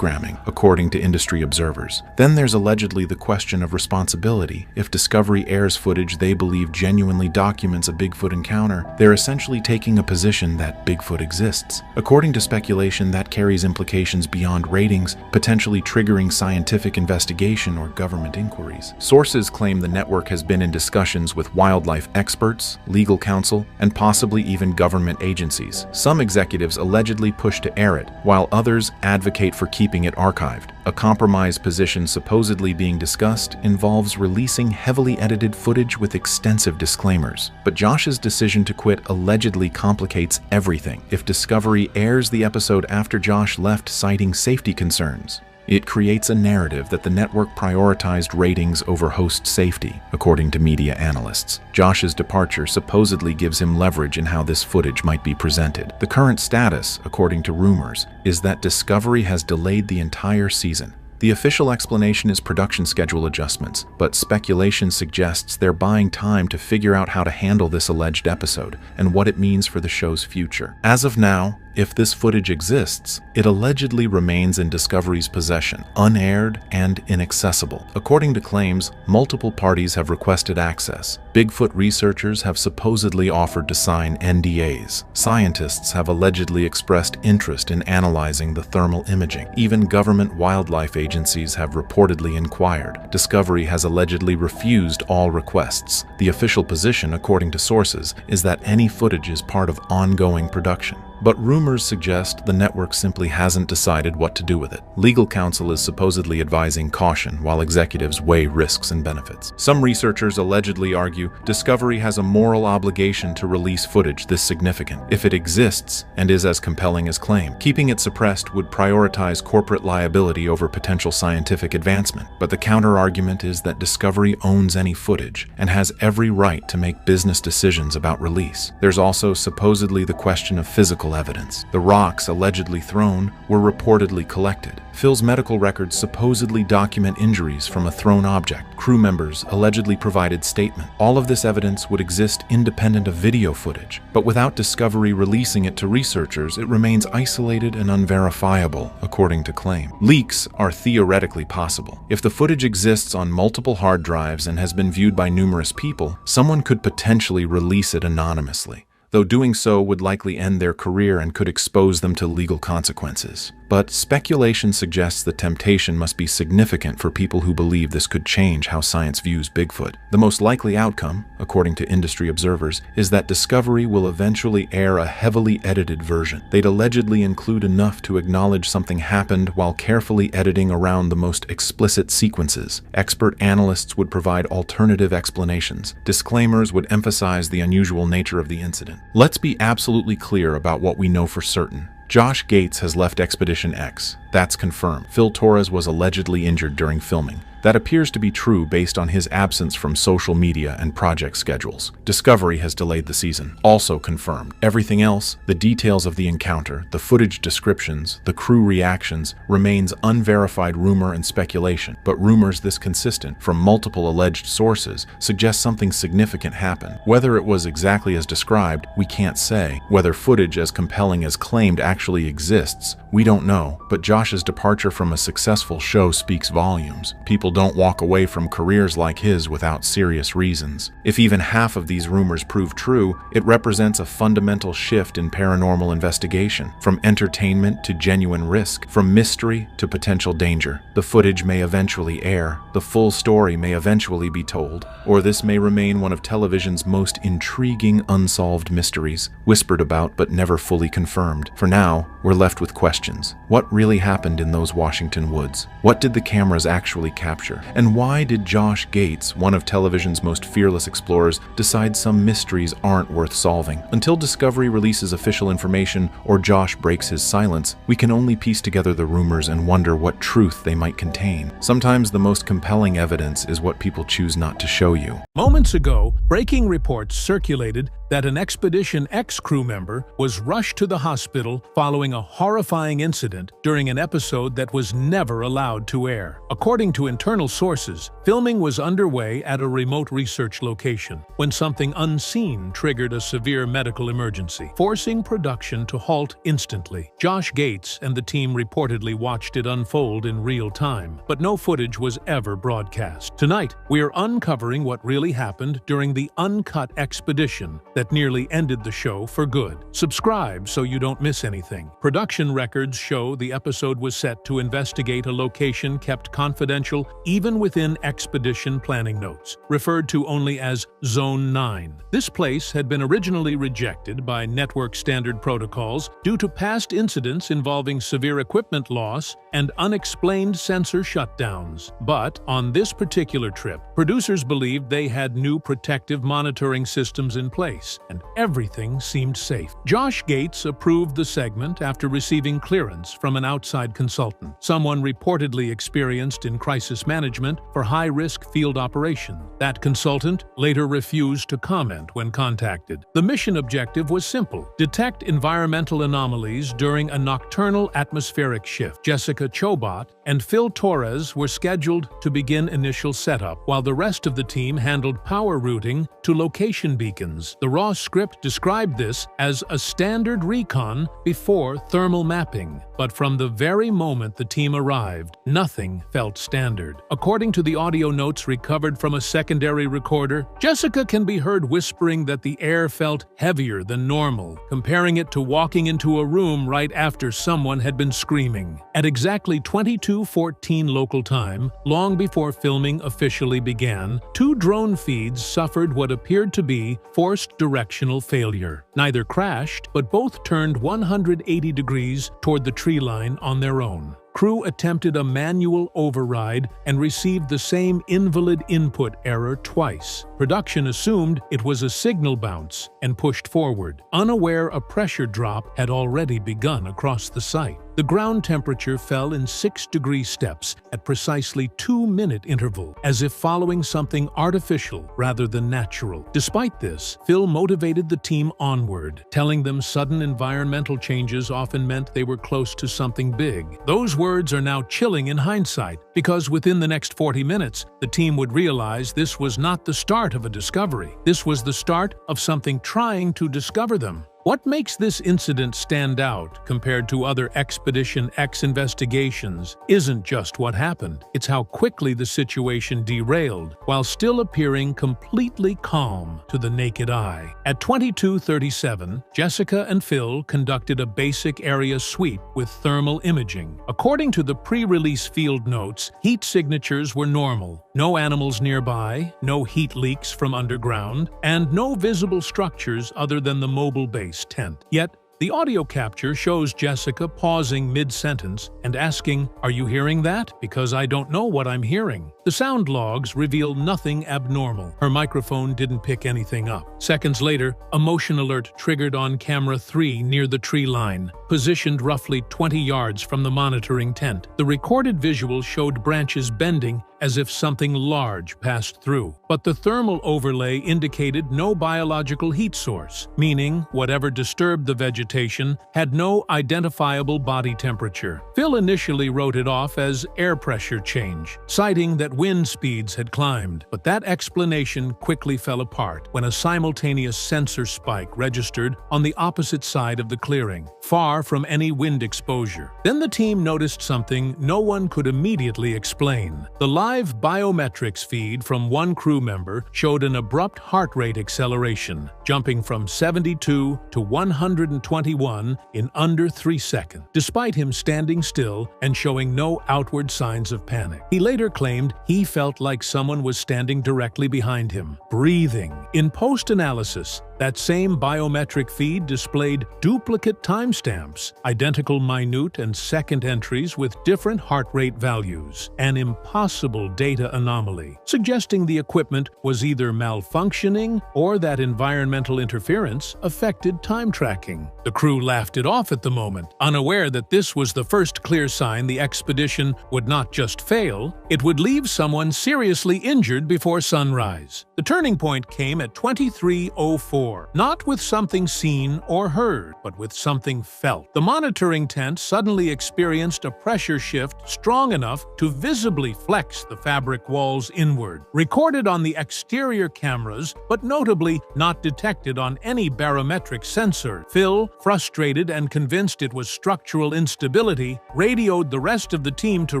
according to industry observers. Then there's allegedly the question of responsibility. If Discovery airs footage they believe genuinely documents a Bigfoot encounter, they're essentially taking a position that Bigfoot exists. According to speculation, that carries implications beyond ratings, potentially triggering scientific investigation or government inquiries. Sources claim the network has been in discussions with wildlife experts, legal counsel, and possibly even government agencies. Some executives allegedly push to air it, while others advocate for keeping keeping it archived. A compromise position supposedly being discussed involves releasing heavily edited footage with extensive disclaimers. But Josh's decision to quit allegedly complicates everything. If Discovery airs the episode after Josh left citing safety concerns, it creates a narrative that the network prioritized ratings over host safety, according to media analysts. Josh's departure supposedly gives him leverage in how this footage might be presented. The current status, according to rumors, is that Discovery has delayed the entire season. The official explanation is production schedule adjustments, but speculation suggests they're buying time to figure out how to handle this alleged episode and what it means for the show's future. As of now, if this footage exists, it allegedly remains in Discovery's possession, unaired and inaccessible. According to claims, multiple parties have requested access. Bigfoot researchers have supposedly offered to sign NDAs. Scientists have allegedly expressed interest in analyzing the thermal imaging. Even government wildlife agencies have reportedly inquired. Discovery has allegedly refused all requests. The official position, according to sources, is that any footage is part of ongoing production. But rumors suggest the network simply hasn't decided what to do with it. Legal counsel is supposedly advising caution while executives weigh risks and benefits. Some researchers allegedly argue Discovery has a moral obligation to release footage this significant if it exists and is as compelling as claimed. Keeping it suppressed would prioritize corporate liability over potential scientific advancement. But the counter-argument is that Discovery owns any footage and has every right to make business decisions about release. There's also supposedly the question of physical evidence. The rocks allegedly thrown were reportedly collected. Phil's medical records supposedly document injuries from a thrown object. Crew members allegedly provided statement. All of this evidence would exist independent of video footage, but without Discovery releasing it to researchers, it remains isolated and unverifiable, according to claim. Leaks are theoretically possible. If the footage exists on multiple hard drives and has been viewed by numerous people, someone could potentially release it anonymously, though doing so would likely end their career and could expose them to legal consequences. But speculation suggests the temptation must be significant for people who believe this could change how science views Bigfoot. The most likely outcome, according to industry observers, is that Discovery will eventually air a heavily edited version. They'd allegedly include enough to acknowledge something happened while carefully editing around the most explicit sequences. Expert analysts would provide alternative explanations. Disclaimers would emphasize the unusual nature of the incident. Let's be absolutely clear about what we know for certain. Josh Gates has left Expedition X. That's confirmed. Phil Torres was allegedly injured during filming. That appears to be true based on his absence from social media and project schedules. Discovery has delayed the season. Also confirmed. Everything else, the details of the encounter, the footage descriptions, the crew reactions, remains unverified rumor and speculation. But rumors this consistent from multiple alleged sources suggest something significant happened. Whether it was exactly as described, we can't say. Whether footage as compelling as claimed actually exists, we don't know. But Josh's departure from a successful show speaks volumes. People don't walk away from careers like his without serious reasons. If even half of these rumors prove true, it represents a fundamental shift in paranormal investigation, from entertainment to genuine risk, from mystery to potential danger. The footage may eventually air, the full story may eventually be told, or this may remain one of television's most intriguing unsolved mysteries, whispered about but never fully confirmed. For now, we're left with questions. What really happened in those Washington woods? What did the cameras actually capture? And why did Josh Gates, one of television's most fearless explorers, decide some mysteries aren't worth solving? Until Discovery releases official information or Josh breaks his silence, we can only piece together the rumors and wonder what truth they might contain. Sometimes the most compelling evidence is what people choose not to show you. Moments ago, breaking reports circulated that an Expedition X crew member was rushed to the hospital following a horrifying incident during an episode that was never allowed to air. According to internal sources, filming was underway at a remote research location when something unseen triggered a severe medical emergency, forcing production to halt instantly. Josh Gates and the team reportedly watched it unfold in real time, but no footage was ever broadcast. Tonight, we're uncovering what really happened during the uncut expedition that nearly ended the show for good. Subscribe so you don't miss anything. Production records show the episode was set to investigate a location kept confidential even within expedition planning notes, referred to only as Zone 9. This place had been originally rejected by network standard protocols due to past incidents involving severe equipment loss and unexplained sensor shutdowns. But on this particular trip, producers believed they had new protective monitoring systems in place, and everything seemed safe. Josh Gates approved the segment after receiving clearance from an outside consultant, someone reportedly experienced in crisis management for high-risk field operation. That consultant later refused to comment when contacted. The mission objective was simple: detect environmental anomalies during a nocturnal atmospheric shift. Jessica Chobot and Phil Torres were scheduled to begin initial setup, while the rest of the team handled power routing to location beacons. The raw script described this as a standard recon before thermal mapping, but from the very moment the team arrived, nothing felt standard. According to the audio notes recovered from a secondary recorder, Jessica can be heard whispering that the air felt heavier than normal, comparing it to walking into a room right after someone had been screaming. At exactly 22:14 local time, long before filming officially began, 2 drone feeds suffered what appeared to be forced directional failure. Neither crashed, but both turned 180 degrees toward the tree line on their own. Crew attempted a manual override and received the same invalid input error twice. Production assumed it was a signal bounce and pushed forward, unaware a pressure drop had already begun across the site. The ground temperature fell in 6-degree steps at precisely 2-minute interval, as if following something artificial rather than natural. Despite this, Phil motivated the team onward, telling them sudden environmental changes often meant they were close to something big. Those words are now chilling in hindsight, because within the next 40 minutes, the team would realize this was not the start of a discovery. This was the start of something trying to discover them. What makes this incident stand out compared to other Expedition X investigations isn't just what happened, it's how quickly the situation derailed, while still appearing completely calm to the naked eye. At 22:37, Jessica and Phil conducted a basic area sweep with thermal imaging. According to the pre-release field notes, heat signatures were normal. No animals nearby, no heat leaks from underground, and no visible structures other than the mobile base tent. Yet, the audio capture shows Jessica pausing mid-sentence and asking, "Are you hearing that? Because I don't know what I'm hearing." The sound logs reveal nothing abnormal. Her microphone didn't pick anything up. Seconds later, a motion alert triggered on camera 3 near the tree line, positioned roughly 20 yards from the monitoring tent. The recorded visual showed branches bending as if something large passed through. But the thermal overlay indicated no biological heat source, meaning whatever disturbed the vegetation had no identifiable body temperature. Phil initially wrote it off as air pressure change, citing that wind speeds had climbed. But that explanation quickly fell apart when a simultaneous sensor spike registered on the opposite side of the clearing, far from any wind exposure. Then the team noticed something no one could immediately explain. The live biometrics feed from one crew member showed an abrupt heart rate acceleration, jumping from 72 to 121 in under 3 seconds, despite him standing still and showing no outward signs of panic. He later claimed he felt like someone was standing directly behind him, breathing. In post-analysis, that same biometric feed displayed duplicate timestamps, identical minute and second entries with different heart rate values, an impossible data anomaly, suggesting the equipment was either malfunctioning or that environmental interference affected time tracking. The crew laughed it off at the moment, unaware that this was the first clear sign the expedition would not just fail, it would leave someone seriously injured before sunrise. The turning point came at 23:04. Not with something seen or heard, but with something felt. The monitoring tent suddenly experienced a pressure shift strong enough to visibly flex the fabric walls inward. Recorded on the exterior cameras, but notably not detected on any barometric sensor, Phil, frustrated and convinced it was structural instability, radioed the rest of the team to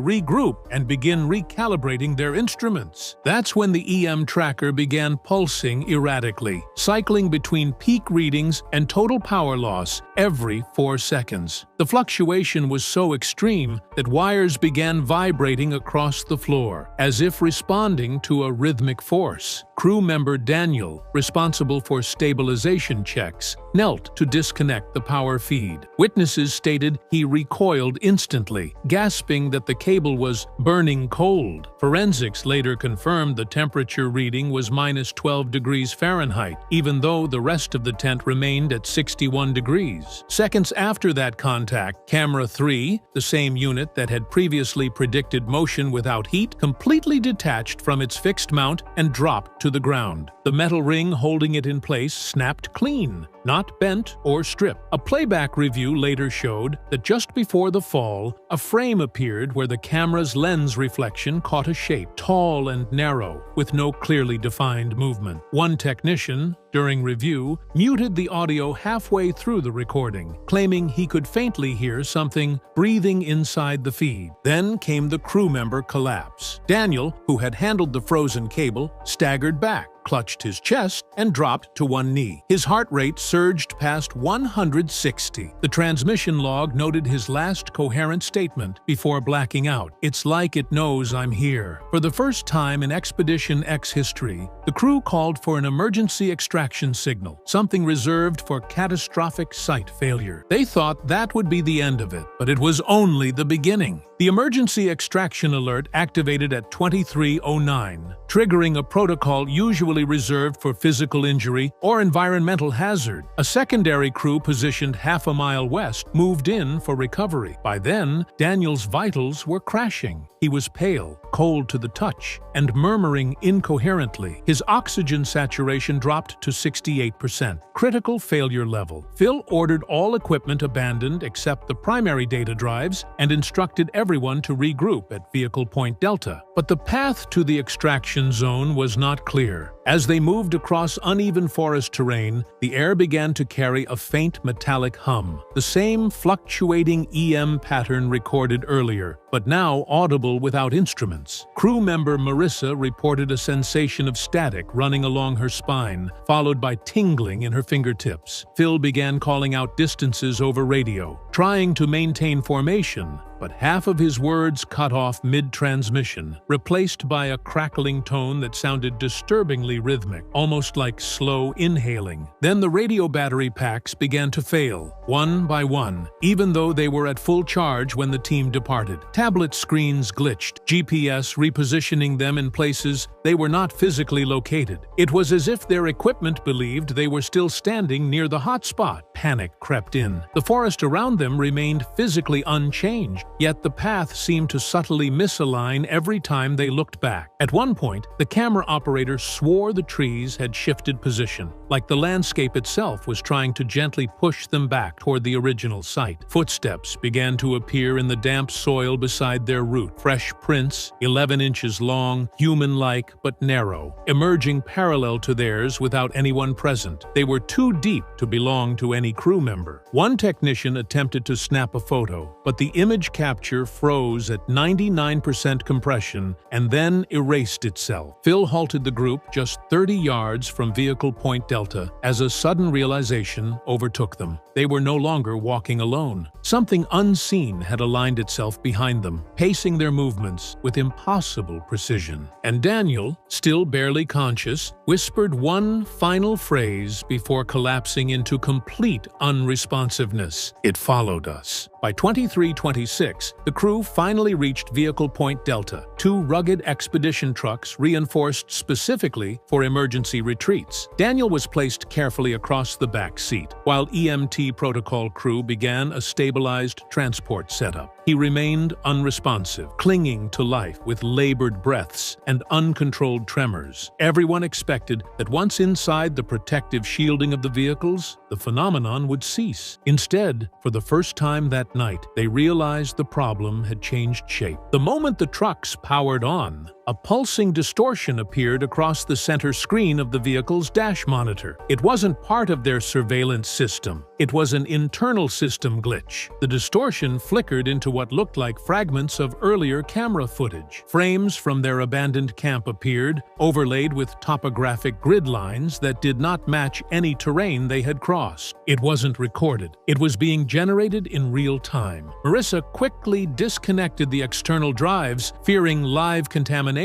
regroup and begin recalibrating their instruments. That's when the EM tracker began pulsing erratically, cycling between peak readings and total power loss every 4 seconds. The fluctuation was so extreme that wires began vibrating across the floor, as if responding to a rhythmic force. Crew member Daniel, responsible for stabilization checks, knelt to disconnect the power feed. Witnesses stated he recoiled instantly, gasping that the cable was burning cold. Forensics later confirmed the temperature reading was -12 degrees Fahrenheit, even though the rest of the tent remained at 61 degrees. Seconds after that contact, Camera 3, the same unit that had previously predicted motion without heat, completely detached from its fixed mount and dropped to the ground. The metal ring holding it in place snapped clean, not bent or stripped. A playback review later showed that just before the fall, a frame appeared where the camera's lens reflection caught a shape, tall and narrow, with no clearly defined movement. One technician, during review, muted the audio halfway through the recording, claiming he could faintly hear something breathing inside the feed. Then came the crew member collapse. Daniel, who had handled the frozen cable, staggered back, clutched his chest, and dropped to one knee. His heart rate surged past 160. The transmission log noted his last coherent statement before blacking out. "It's like it knows I'm here." For the first time in Expedition X history, the crew called for an emergency extraction signal, something reserved for catastrophic site failure. They thought that would be the end of it, but it was only the beginning. The emergency extraction alert activated at 23:09, triggering a protocol usually reserved for physical injury or environmental hazard. A secondary crew positioned half a mile west moved in for recovery. By then, Daniel's vitals were crashing. He was pale, cold to the touch, and murmuring incoherently. His oxygen saturation dropped to 68%, critical failure level. Phil ordered all equipment abandoned except the primary data drives and instructed everyone to regroup at Vehicle Point Delta. But the path to the extraction zone was not clear. As they moved across uneven forest terrain, the air began to carry a faint metallic hum, the same fluctuating EM pattern recorded earlier, but now audible without instruments. Crew member Marissa reported a sensation of static running along her spine, followed by tingling in her fingertips. Phil began calling out distances over radio, trying to maintain formation, but half of his words cut off mid-transmission, replaced by a crackling tone that sounded disturbingly rhythmic, almost like slow inhaling. Then the radio battery packs began to fail, one by one, even though they were at full charge when the team departed. Tablet screens glitched, GPS repositioning them in places they were not physically located. It was as if their equipment believed they were still standing near the hotspot. Panic crept in. The forest around them remained physically unchanged, yet the path seemed to subtly misalign every time they looked back. At one point, the camera operator swore the trees had shifted position, like the landscape itself was trying to gently push them back toward the original site. Footsteps began to appear in the damp soil beside their route, fresh prints, 11 inches long, human-like but narrow, emerging parallel to theirs without anyone present. They were too deep to belong to any crew member. One technician attempted to snap a photo, but the image capture froze at 99% compression and then erased itself. Phil halted the group just 30 yards from Vehicle Point Delta as a sudden realization overtook them. They were no longer walking alone. Something unseen had aligned itself behind them, pacing their movements with impossible precision. And Daniel, still barely conscious, whispered one final phrase before collapsing into complete unresponsiveness. "It followed us." By 23:26, the crew finally reached Vehicle Point Delta, two rugged expedition trucks reinforced specifically for emergency retreats. Daniel was placed carefully across the back seat, while EMT protocol crew began a stabilized transport setup. He remained unresponsive, clinging to life with labored breaths and uncontrolled tremors. Everyone expected that once inside the protective shielding of the vehicles, the phenomenon would cease. Instead, for the first time that night, they realized the problem had changed shape. The moment the trucks powered on, a pulsing distortion appeared across the center screen of the vehicle's dash monitor. It wasn't part of their surveillance system. It was an internal system glitch. The distortion flickered into what looked like fragments of earlier camera footage. Frames from their abandoned camp appeared, overlaid with topographic grid lines that did not match any terrain they had crossed. It wasn't recorded. It was being generated in real time. Marissa quickly disconnected the external drives, fearing live contamination,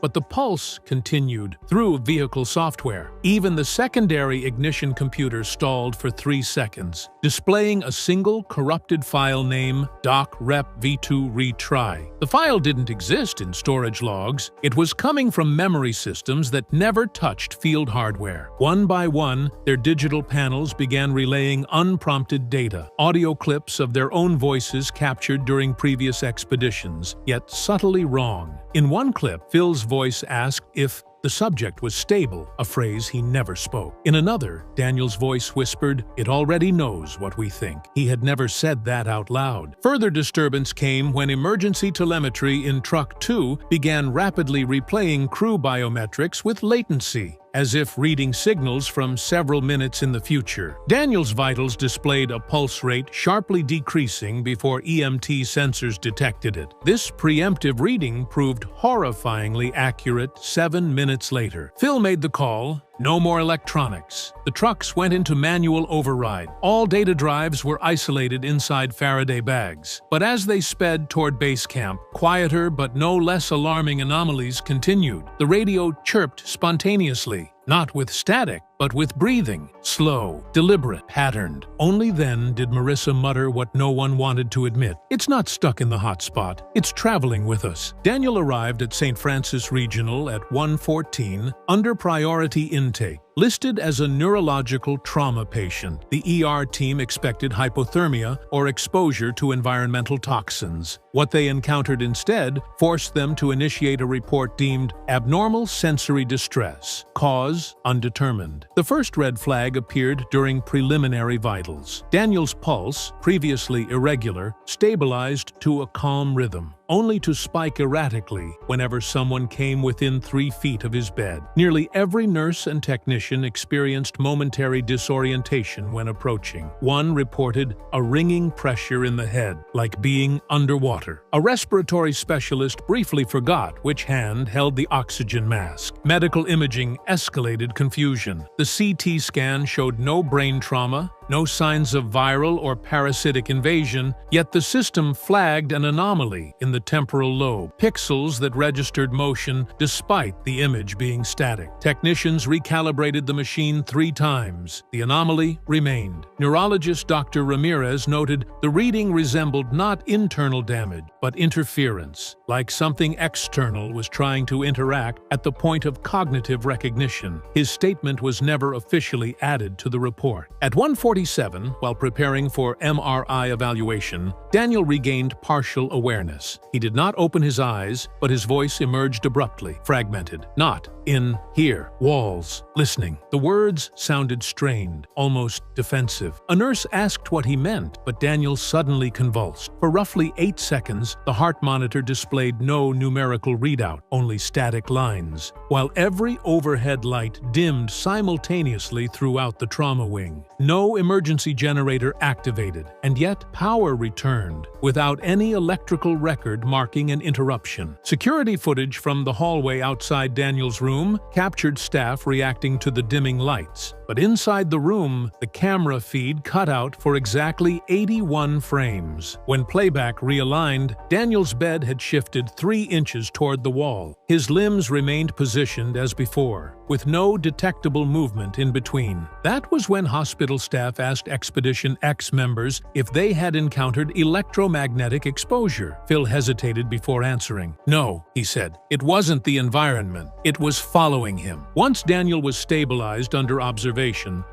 but the pulse continued through vehicle software. Even the secondary ignition computer stalled for 3 seconds, displaying a single corrupted file name, docrep-v2 retry. The file didn't exist in storage logs. It was coming from memory systems that never touched field hardware. One by one, their digital panels began relaying unprompted data, audio clips of their own voices captured during previous expeditions, yet subtly wrong. In one clip, Phil's voice asked if the subject was stable, a phrase he never spoke. In another, Daniel's voice whispered, "It already knows what we think." He had never said that out loud. Further disturbance came when emergency telemetry in Truck 2 began rapidly replaying crew biometrics with latency, as if reading signals from several minutes in the future. Daniel's vitals displayed a pulse rate sharply decreasing before EMT sensors detected it. This preemptive reading proved horrifyingly accurate 7 minutes later. Phil made the call. No more electronics. The trucks went into manual override. All data drives were isolated inside Faraday bags. But as they sped toward base camp, quieter but no less alarming anomalies continued. The radio chirped spontaneously, not with static, but with breathing, slow, deliberate, patterned. Only then did Marissa mutter what no one wanted to admit. "It's not stuck in the hot spot. It's traveling with us." Daniel arrived at St. Francis Regional at 1:14 under priority intake. Listed as a neurological trauma patient, the ER team expected hypothermia or exposure to environmental toxins. What they encountered instead forced them to initiate a report deemed abnormal sensory distress, cause undetermined. The first red flag appeared during preliminary vitals. Daniel's pulse, previously irregular, stabilized to a calm rhythm, only to spike erratically whenever someone came within 3 feet of his bed. Nearly every nurse and technician experienced momentary disorientation when approaching. One reported a ringing pressure in the head, like being underwater. A respiratory specialist briefly forgot which hand held the oxygen mask. Medical imaging escalated confusion. The CT scan showed no brain trauma, no signs of viral or parasitic invasion, yet the system flagged an anomaly in the temporal lobe, pixels that registered motion despite the image being static. Technicians recalibrated the machine 3 times. The anomaly remained. Neurologist Dr. Ramirez noted the reading resembled not internal damage, but interference, like something external was trying to interact at the point of cognitive recognition. His statement was never officially added to the report. At 1:47, while preparing for MRI evaluation, Daniel regained partial awareness. He did not open his eyes, but his voice emerged abruptly, fragmented. "Not in here. Walls. Listening." The words sounded strained, almost defensive. A nurse asked what he meant, but Daniel suddenly convulsed. For roughly 8 seconds, the heart monitor displayed no numerical readout, only static lines, while every overhead light dimmed simultaneously throughout the trauma wing. No emergency generator activated, and yet power returned, without any electrical record marking an interruption. Security footage from the hallway outside Daniel's room captured staff reacting to the dimming lights. But inside the room, the camera feed cut out for exactly 81 frames. When playback realigned, Daniel's bed had shifted 3 inches toward the wall. His limbs remained positioned as before, with no detectable movement in between. That was when hospital staff asked Expedition X members if they had encountered electromagnetic exposure. Phil hesitated before answering. "No," he said. "It wasn't the environment. It was following him." Once Daniel was stabilized under observation,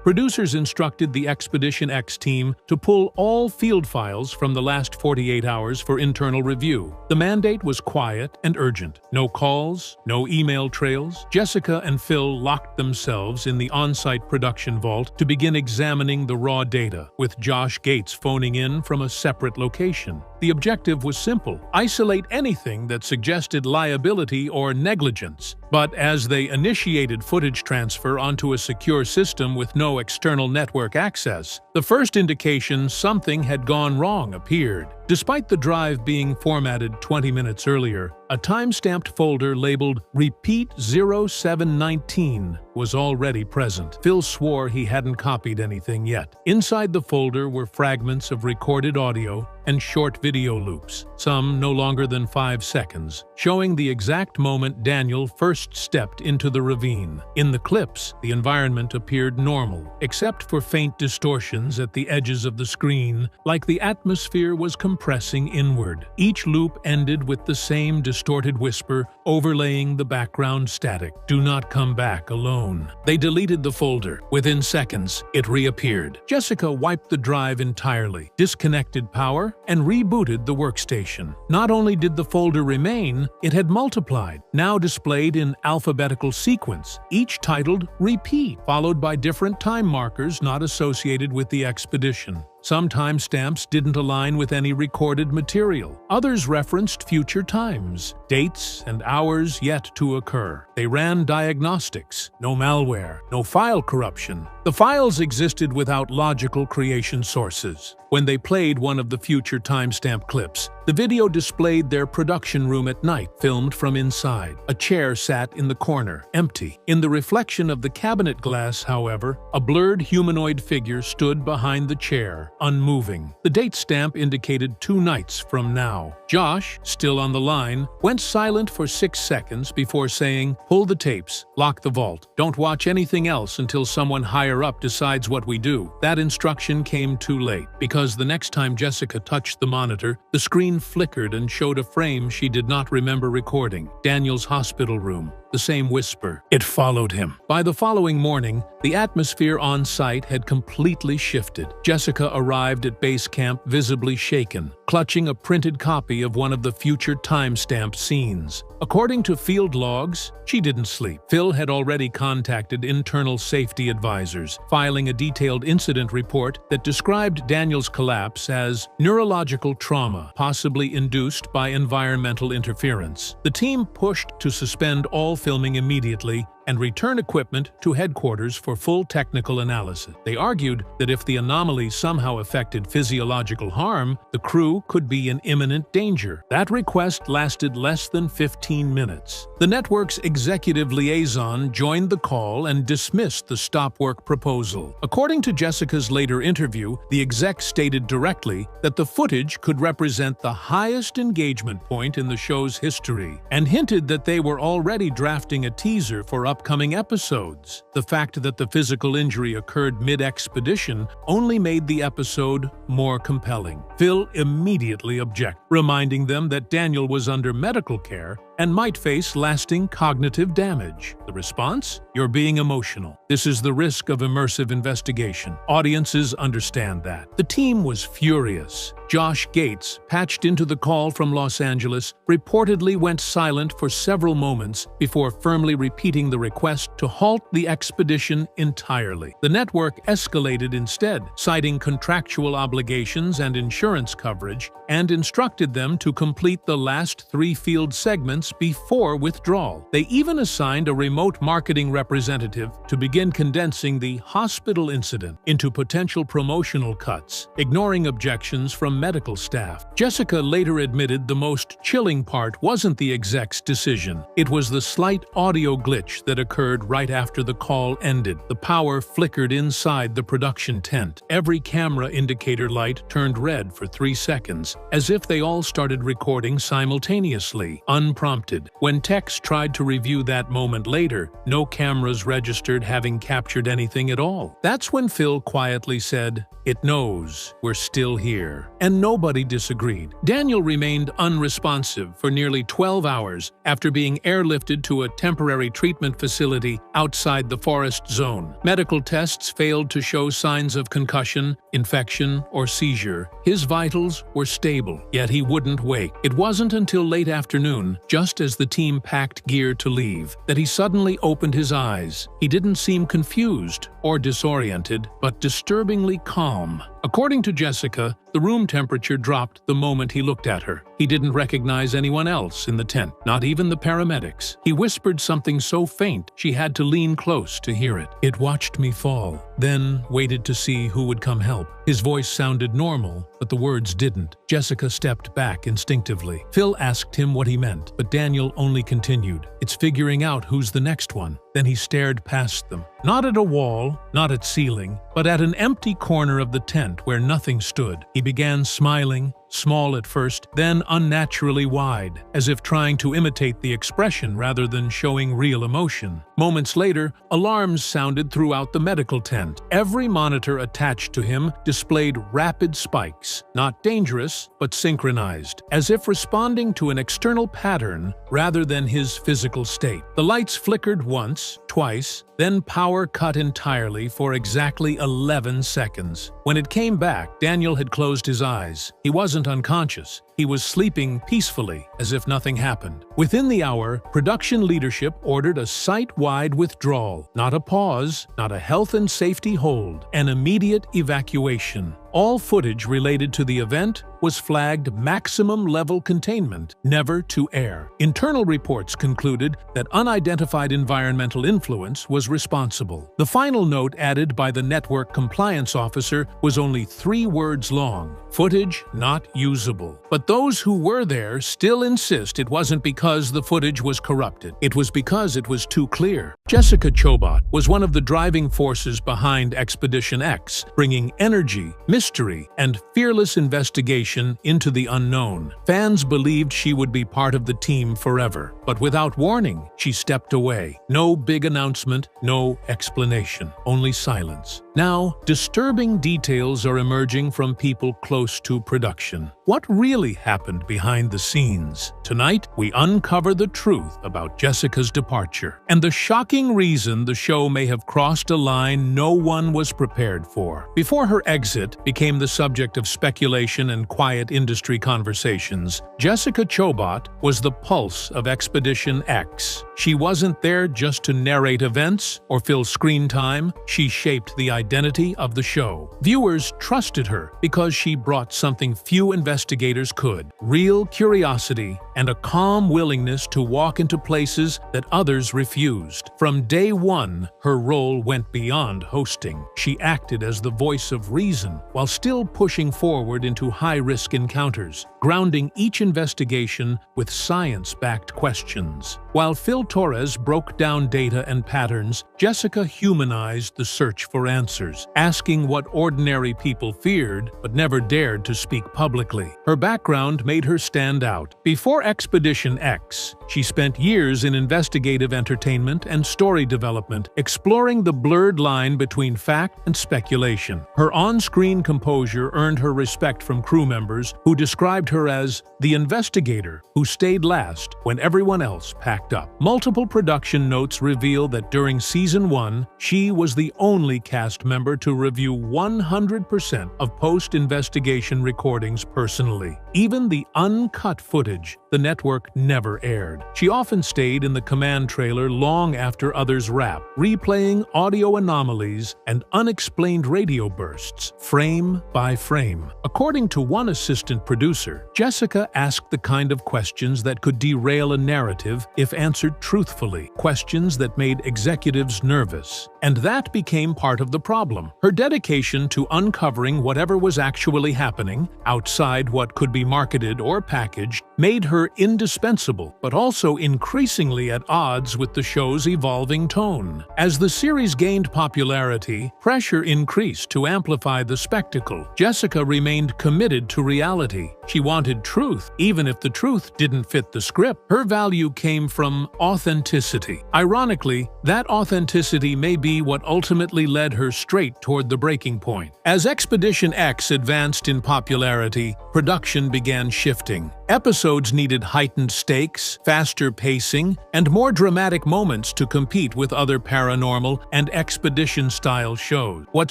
producers instructed the Expedition X team to pull all field files from the last 48 hours for internal review. The mandate was quiet and urgent. No calls, no email trails. Jessica and Phil locked themselves in the on-site production vault to begin examining the raw data, with Josh Gates phoning in from a separate location. The objective was simple: isolate anything that suggested liability or negligence. But as they initiated footage transfer onto a secure system with no external network access, the first indication something had gone wrong appeared. Despite the drive being formatted 20 minutes earlier, a time-stamped folder labeled Repeat 0719 was already present. Phil swore he hadn't copied anything yet. Inside the folder were fragments of recorded audio and short video loops, some no longer than 5 seconds, showing the exact moment Daniel first stepped into the ravine. In the clips, the environment appeared normal, except for faint distortions at the edges of the screen, like the atmosphere was compressing inward. Each loop ended with the same distorted whisper overlaying the background static: "Do not come back alone." They deleted the folder. Within seconds, it reappeared. Jessica wiped the drive entirely, disconnected power, and rebooted the workstation. Not only did the folder remain, it had multiplied, now displayed in alphabetical sequence, each titled Repeat, followed by different time markers not associated with the expedition. Some timestamps didn't align with any recorded material. Others referenced future times, dates, and hours yet to occur. They ran diagnostics: no malware, no file corruption. The files existed without logical creation sources. When they played one of the future timestamp clips, the video displayed their production room at night, filmed from inside. A chair sat in the corner, empty. In the reflection of the cabinet glass, however, a blurred humanoid figure stood behind the chair, unmoving. The date stamp indicated 2 nights from now. Josh, still on the line, went silent for 6 seconds before saying, "Pull the tapes, lock the vault. Don't watch anything else until someone higher up decides what we do." That instruction came too late, because the next time Jessica touched the monitor, the screen flickered and showed a frame she did not remember recording: Daniel's hospital room. The same whisper. It followed him. By the following morning, the atmosphere on site had completely shifted. Jessica arrived at base camp visibly shaken, clutching a printed copy of one of the future timestamp scenes. According to field logs, she didn't sleep. Phil had already contacted internal safety advisors, filing a detailed incident report that described Daniel's collapse as neurological trauma, possibly induced by environmental interference. The team pushed to suspend all filming immediately and return equipment to headquarters for full technical analysis. They argued that if the anomaly somehow affected physiological harm, the crew could be in imminent danger. That request lasted less than 15 minutes. The network's executive liaison joined the call and dismissed the stop-work proposal. According to Jessica's later interview, the exec stated directly that the footage could represent the highest engagement point in the show's history, and hinted that they were already drafting a teaser for upcoming episodes. The fact that the physical injury occurred mid-expedition only made the episode more compelling. Phil immediately objected, reminding them that Daniel was under medical care and might face lasting cognitive damage. The response? "You're being emotional. This is the risk of immersive investigation. Audiences understand that." The team was furious. Josh Gates, patched into the call from Los Angeles, reportedly went silent for several moments before firmly repeating the request to halt the expedition entirely. The network escalated instead, citing contractual obligations and insurance coverage, and instructed them to complete the last 3 field segments before withdrawal. They even assigned a remote marketing representative to begin condensing the hospital incident into potential promotional cuts, ignoring objections from medical staff. Jessica later admitted the most chilling part wasn't the exec's decision. It was the slight audio glitch that occurred right after the call ended. The power flickered inside the production tent. Every camera indicator light turned red for 3 seconds, as if they all started recording simultaneously, unprompted. When techs tried to review that moment later, no cameras registered having captured anything at all. That's when Phil quietly said, "It knows we're still here." And nobody disagreed. Daniel remained unresponsive for nearly 12 hours after being airlifted to a temporary treatment facility outside the forest zone. Medical tests failed to show signs of concussion, infection, or seizure. His vitals were stable, yet he wouldn't wake. It wasn't until late afternoon, just as the team packed gear to leave, that he suddenly opened his eyes. He didn't seem confused or disoriented, but disturbingly calm. According to Jessica, the room temperature dropped the moment he looked at her. He didn't recognize anyone else in the tent, not even the paramedics. He whispered something so faint she had to lean close to hear it. It watched me fall, then waited to see who would come help. His voice sounded normal, but the words didn't. Jessica stepped back instinctively. Phil asked him what he meant, but Daniel only continued, "It's figuring out who's the next one." Then he stared past them. Not at a wall, not at ceiling, but at an empty corner of the tent where nothing stood. He began smiling, small at first, then unnaturally wide, as if trying to imitate the expression rather than showing real emotion. Moments later, alarms sounded throughout the medical tent. Every monitor attached to him displayed rapid spikes, not dangerous, but synchronized, as if responding to an external pattern rather than his physical state. The lights flickered once, twice, then power cut entirely for exactly 11 seconds. When it came back, Daniel had closed his eyes. He wasn't unconscious. He was sleeping peacefully, as if nothing happened. Within the hour, production leadership ordered a site-wide withdrawal. Not a pause, not a health and safety hold, an immediate evacuation. All footage related to the event was flagged maximum level containment, never to air. Internal reports concluded that unidentified environmental influence was responsible. The final note added by the network compliance officer was only 3 words long: footage not usable. But those who were there still insist it wasn't because the footage was corrupted. It was because it was too clear. Jessica Chobot was one of the driving forces behind Expedition X, bringing energy, mystery, and fearless investigation into the unknown. Fans believed she would be part of the team forever, but without warning, she stepped away. No big announcement, no explanation, only silence. Now, disturbing details are emerging from people close to production. What really happened behind the scenes? Tonight, we uncover the truth about Jessica's departure and the shocking reason the show may have crossed a line no one was prepared for. Before her exit became the subject of speculation and quiet industry conversations, Jessica Chobot was the pulse of Expedition X. She wasn't there just to narrate events or fill screen time. She shaped the identity of the show. Viewers trusted her because she brought something few investigators could: real curiosity and a calm willingness to walk into places that others refused. From day one, her role went beyond hosting. She acted as the voice of reason while still pushing forward into high-risk encounters, grounding each investigation with science-backed questions. While Phil Torres broke down data and patterns, Jessica humanized the search for answers, asking what ordinary people feared but never dared to speak publicly. Her background made her stand out. Before Expedition X, she spent years in investigative entertainment and story development, exploring the blurred line between fact and speculation. Her on-screen composure earned her respect from crew members who described her as the investigator who stayed last when everyone else packed up. Multiple production notes reveal that during Season 1, she was the only cast member to review 100% of post-investigation recordings personally. Even the uncut footage the network never aired. She often stayed in the command trailer long after others wrapped, replaying audio anomalies and unexplained radio bursts, frame by frame. According to one assistant producer, Jessica asked the kind of questions that could derail a narrative if answered truthfully, questions that made executives nervous. And that became part of the problem. Her dedication to uncovering whatever was actually happening, outside what could be marketed or packaged, made her indispensable, but also increasingly at odds with the show's evolving tone. As the series gained popularity, pressure increased to amplify the spectacle. Jessica remained committed to reality. She wanted truth, even if the truth didn't fit the script. Her value came from authenticity. Ironically, that authenticity may be what ultimately led her straight toward the breaking point. As Expedition X advanced in popularity, production began shifting. Episodes needed heightened stakes, faster pacing, and more dramatic moments to compete with other paranormal and expedition-style shows. What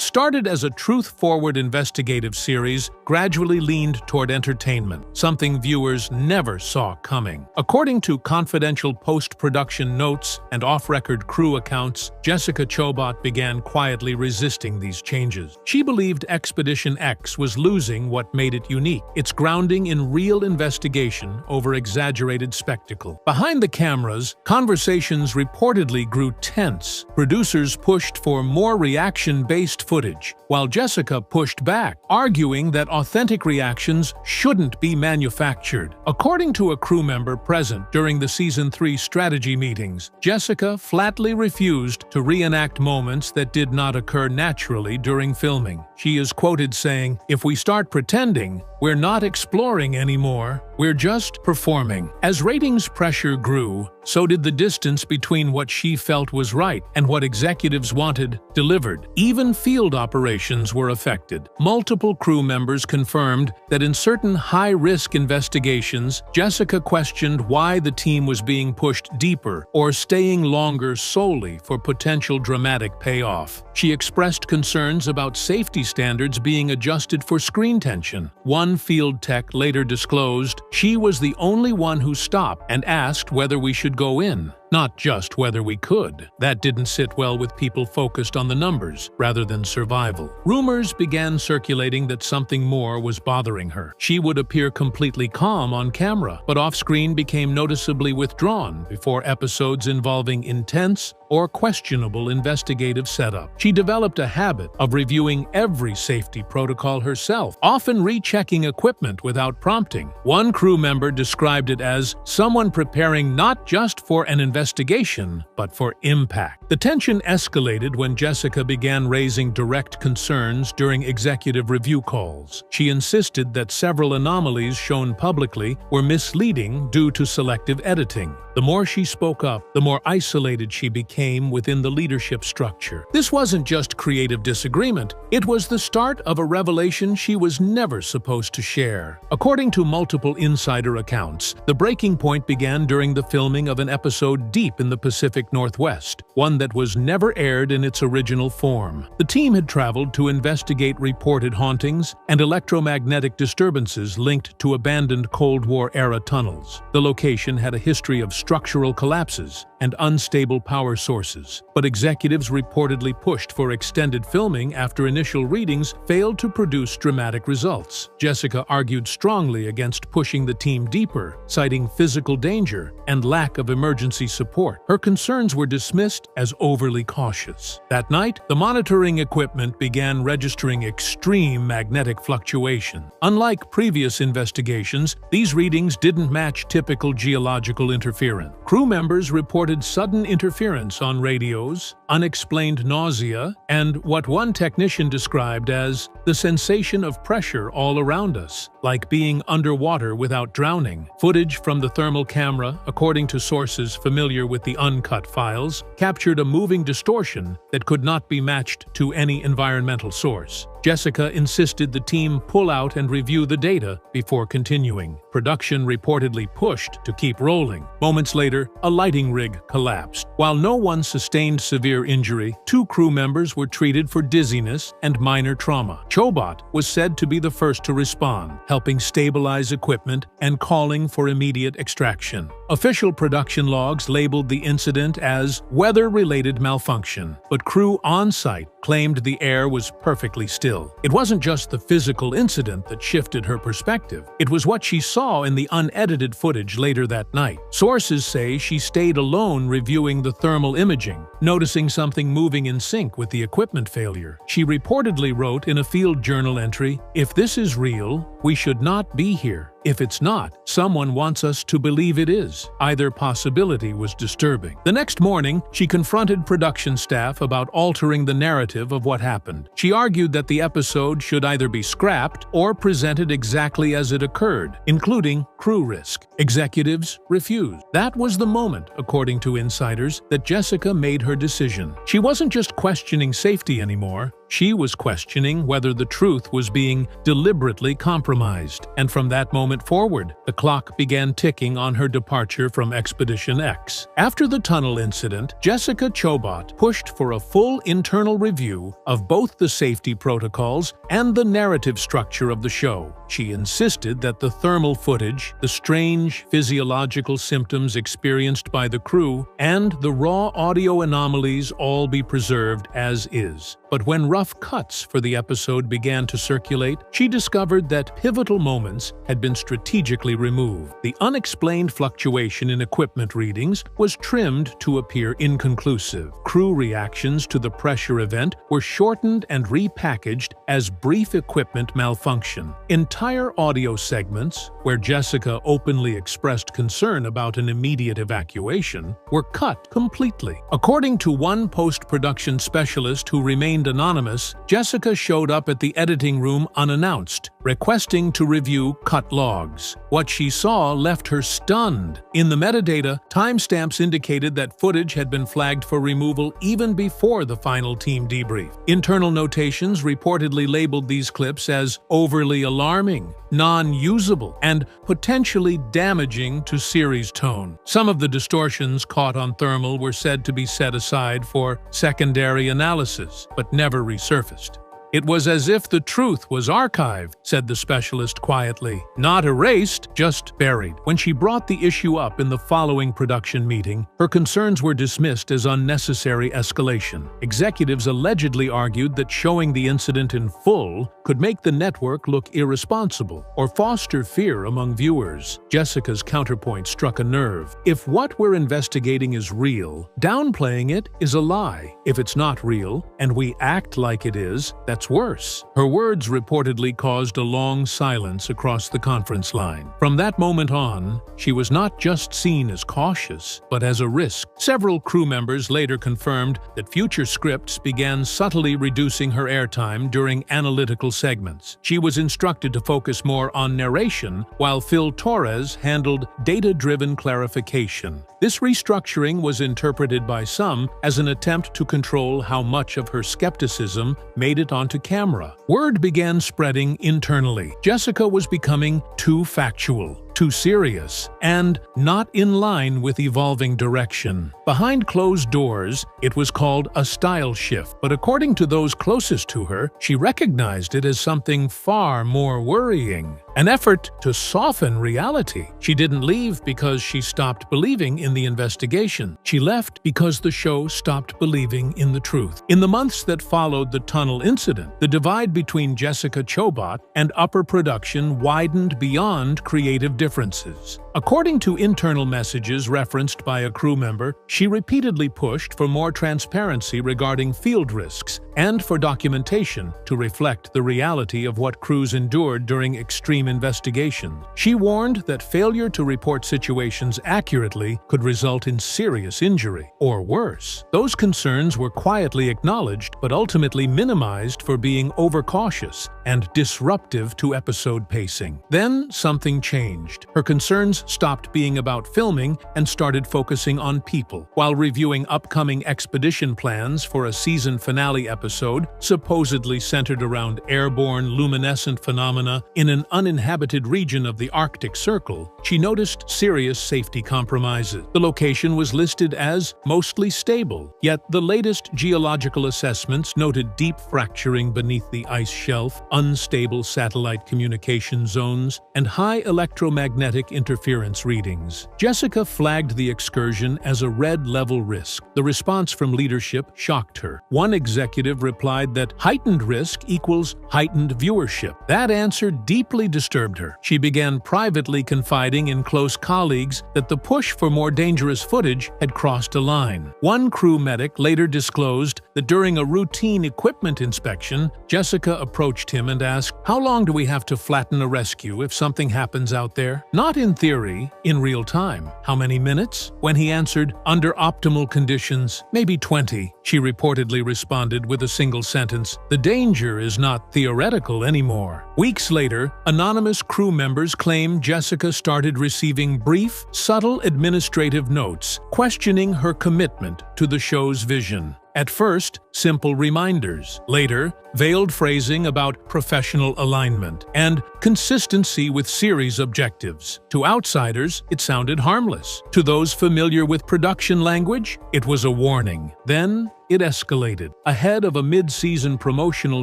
started as a truth-forward investigative series gradually leaned toward entertainment, something viewers never saw coming. According to confidential post-production notes and off-record crew accounts, Jessica Chobot began quietly resisting these changes. She believed Expedition X was losing what made it unique, its grounding in real investigation over exaggerated spectacle. Behind the cameras, conversations reportedly grew tense. Producers pushed for more reaction-based footage, while Jessica pushed back, arguing that authentic reactions shouldn't be manufactured. According to a crew member present during the Season 3 strategy meetings, Jessica flatly refused to reenact moments that did not occur naturally during filming. She is quoted saying, "If we start pretending, we're not exploring anymore, we're just performing." As ratings pressure grew, so did the distance between what she felt was right and what executives wanted delivered. Even field operations were affected. Multiple crew members confirmed that in certain high-risk investigations, Jessica questioned why the team was being pushed deeper or staying longer solely for potential dramatic payoff. She expressed concerns about safety standards being adjusted for screen tension. One field tech later disclosed she was the only one who stopped and asked whether we should go in, not just whether we could. That didn't sit well with people focused on the numbers rather than survival. Rumors began circulating that something more was bothering her. She would appear completely calm on camera, but off-screen became noticeably withdrawn before episodes involving intense or questionable investigative setup. She developed a habit of reviewing every safety protocol herself, often rechecking equipment without prompting. One crew member described it as someone preparing not just for an investigation, but for impact. The tension escalated when Jessica began raising direct concerns during executive review calls. She insisted that several anomalies shown publicly were misleading due to selective editing. The more she spoke up, the more isolated she became within the leadership structure. This wasn't just creative disagreement, it was the start of a revelation she was never supposed to share. According to multiple insider accounts, the breaking point began during the filming of an episode deep in the Pacific Northwest, one that was never aired in its original form. The team had traveled to investigate reported hauntings and electromagnetic disturbances linked to abandoned Cold War-era tunnels. The location had a history of structural collapses and unstable power sources, but executives reportedly pushed for extended filming after initial readings failed to produce dramatic results. Jessica argued strongly against pushing the team deeper, citing physical danger and lack of emergency support. Her concerns were dismissed as overly cautious. That night, the monitoring equipment began registering extreme magnetic fluctuation. Unlike previous investigations, these readings didn't match typical geological interference. Crew members reported sudden interference on radios, unexplained nausea, and what one technician described as the sensation of pressure all around us, like being underwater without drowning. Footage from the thermal camera, according to sources familiar with the uncut files, captured a moving distortion that could not be matched to any environmental source. Jessica insisted the team pull out and review the data before continuing. Production reportedly pushed to keep rolling. Moments later, a lighting rig collapsed. While no one sustained severe injury, 2 crew members were treated for dizziness and minor trauma. Chobot was said to be the first to respond, helping stabilize equipment and calling for immediate extraction. Official production logs labeled the incident as weather-related malfunction, but crew on-site claimed the air was perfectly still. It wasn't just the physical incident that shifted her perspective. It was what she saw in the unedited footage later that night. Sources say she stayed alone reviewing the thermal imaging, noticing something moving in sync with the equipment failure. She reportedly wrote in a field journal entry, "If this is real, we should not be here. If it's not, someone wants us to believe it is." Either possibility was disturbing. The next morning, she confronted production staff about altering the narrative of what happened. She argued that the episode should either be scrapped or presented exactly as it occurred, including crew risk. Executives refused. That was the moment, according to insiders, that Jessica made her decision. She wasn't just questioning safety anymore, She was questioning whether the truth was being deliberately compromised, and from that moment forward, the clock began ticking on her departure from Expedition X. After the tunnel incident, Jessica Chobot pushed for a full internal review of both the safety protocols and the narrative structure of the show. She insisted that the thermal footage, the strange physiological symptoms experienced by the crew, and the raw audio anomalies all be preserved as is. But when rough cuts for the episode began to circulate, she discovered that pivotal moments had been strategically removed. The unexplained fluctuation in equipment readings was trimmed to appear inconclusive. Crew reactions to the pressure event were shortened and repackaged as brief equipment malfunction. Entire audio segments, where Jessica openly expressed concern about an immediate evacuation, were cut completely. According to one post-production specialist who remained anonymous, Jessica showed up at the editing room unannounced, requesting to review cut logs. What she saw left her stunned. In the metadata, timestamps indicated that footage had been flagged for removal even before the final team debrief. Internal notations reportedly labeled these clips as overly alarming, non-usable, and potentially damaging to series tone. Some of the distortions caught on thermal were said to be set aside for secondary analysis, but never resurfaced. It was as if the truth was archived, said the specialist quietly. Not erased, just buried. When she brought the issue up in the following production meeting, her concerns were dismissed as unnecessary escalation. Executives allegedly argued that showing the incident in full could make the network look irresponsible or foster fear among viewers. Jessica's counterpoint struck a nerve. If what we're investigating is real, downplaying it is a lie. If it's not real, and we act like it is, that's worse. Her words reportedly caused a long silence across the conference line. From that moment on, she was not just seen as cautious, but as a risk. Several crew members later confirmed that future scripts began subtly reducing her airtime during analytical segments. She was instructed to focus more on narration, while Phil Torres handled data-driven clarification. This restructuring was interpreted by some as an attempt to control how much of her skepticism made it onto camera. Word began spreading internally. Jessica was becoming too factual, too serious, and not in line with evolving direction. Behind closed doors, it was called a style shift, but according to those closest to her, she recognized it as something far more worrying. An effort to soften reality. She didn't leave because she stopped believing in the investigation. She left because the show stopped believing in the truth. In the months that followed the tunnel incident, the divide between Jessica Chobot and upper production widened beyond creative differences. According to internal messages referenced by a crew member, she repeatedly pushed for more transparency regarding field risks and for documentation to reflect the reality of what crews endured during extreme investigations. She warned that failure to report situations accurately could result in serious injury, or worse. Those concerns were quietly acknowledged but ultimately minimized for being overcautious and disruptive to episode pacing. Then something changed. Her concerns stopped being about filming and started focusing on people. While reviewing upcoming expedition plans for a season finale episode supposedly centered around airborne luminescent phenomena in an uninhabited region of the Arctic Circle, she noticed serious safety compromises. The location was listed as mostly stable, yet the latest geological assessments noted deep fracturing beneath the ice shelf, unstable satellite communication zones, and high electromagnetic interference readings. Jessica flagged the excursion as a red-level risk. The response from leadership shocked her. One executive replied that heightened risk equals heightened viewership. That answer deeply disturbed her. She began privately confiding in close colleagues that the push for more dangerous footage had crossed a line. One crew medic later disclosed that during a routine equipment inspection, Jessica approached him and asked, "How long do we have to flatten a rescue if something happens out there?" Not in theory, in real time. How many minutes? When he answered, "Under optimal conditions, maybe 20, she reportedly responded with a single sentence, "The danger is not theoretical anymore." Weeks later, anonymous crew members claim Jessica started receiving brief, subtle administrative notes questioning her commitment to the show's vision. At first, simple reminders. Later, veiled phrasing about professional alignment and consistency with series objectives. To outsiders, it sounded harmless. To those familiar with production language, it was a warning. Then, it escalated. Ahead of a mid-season promotional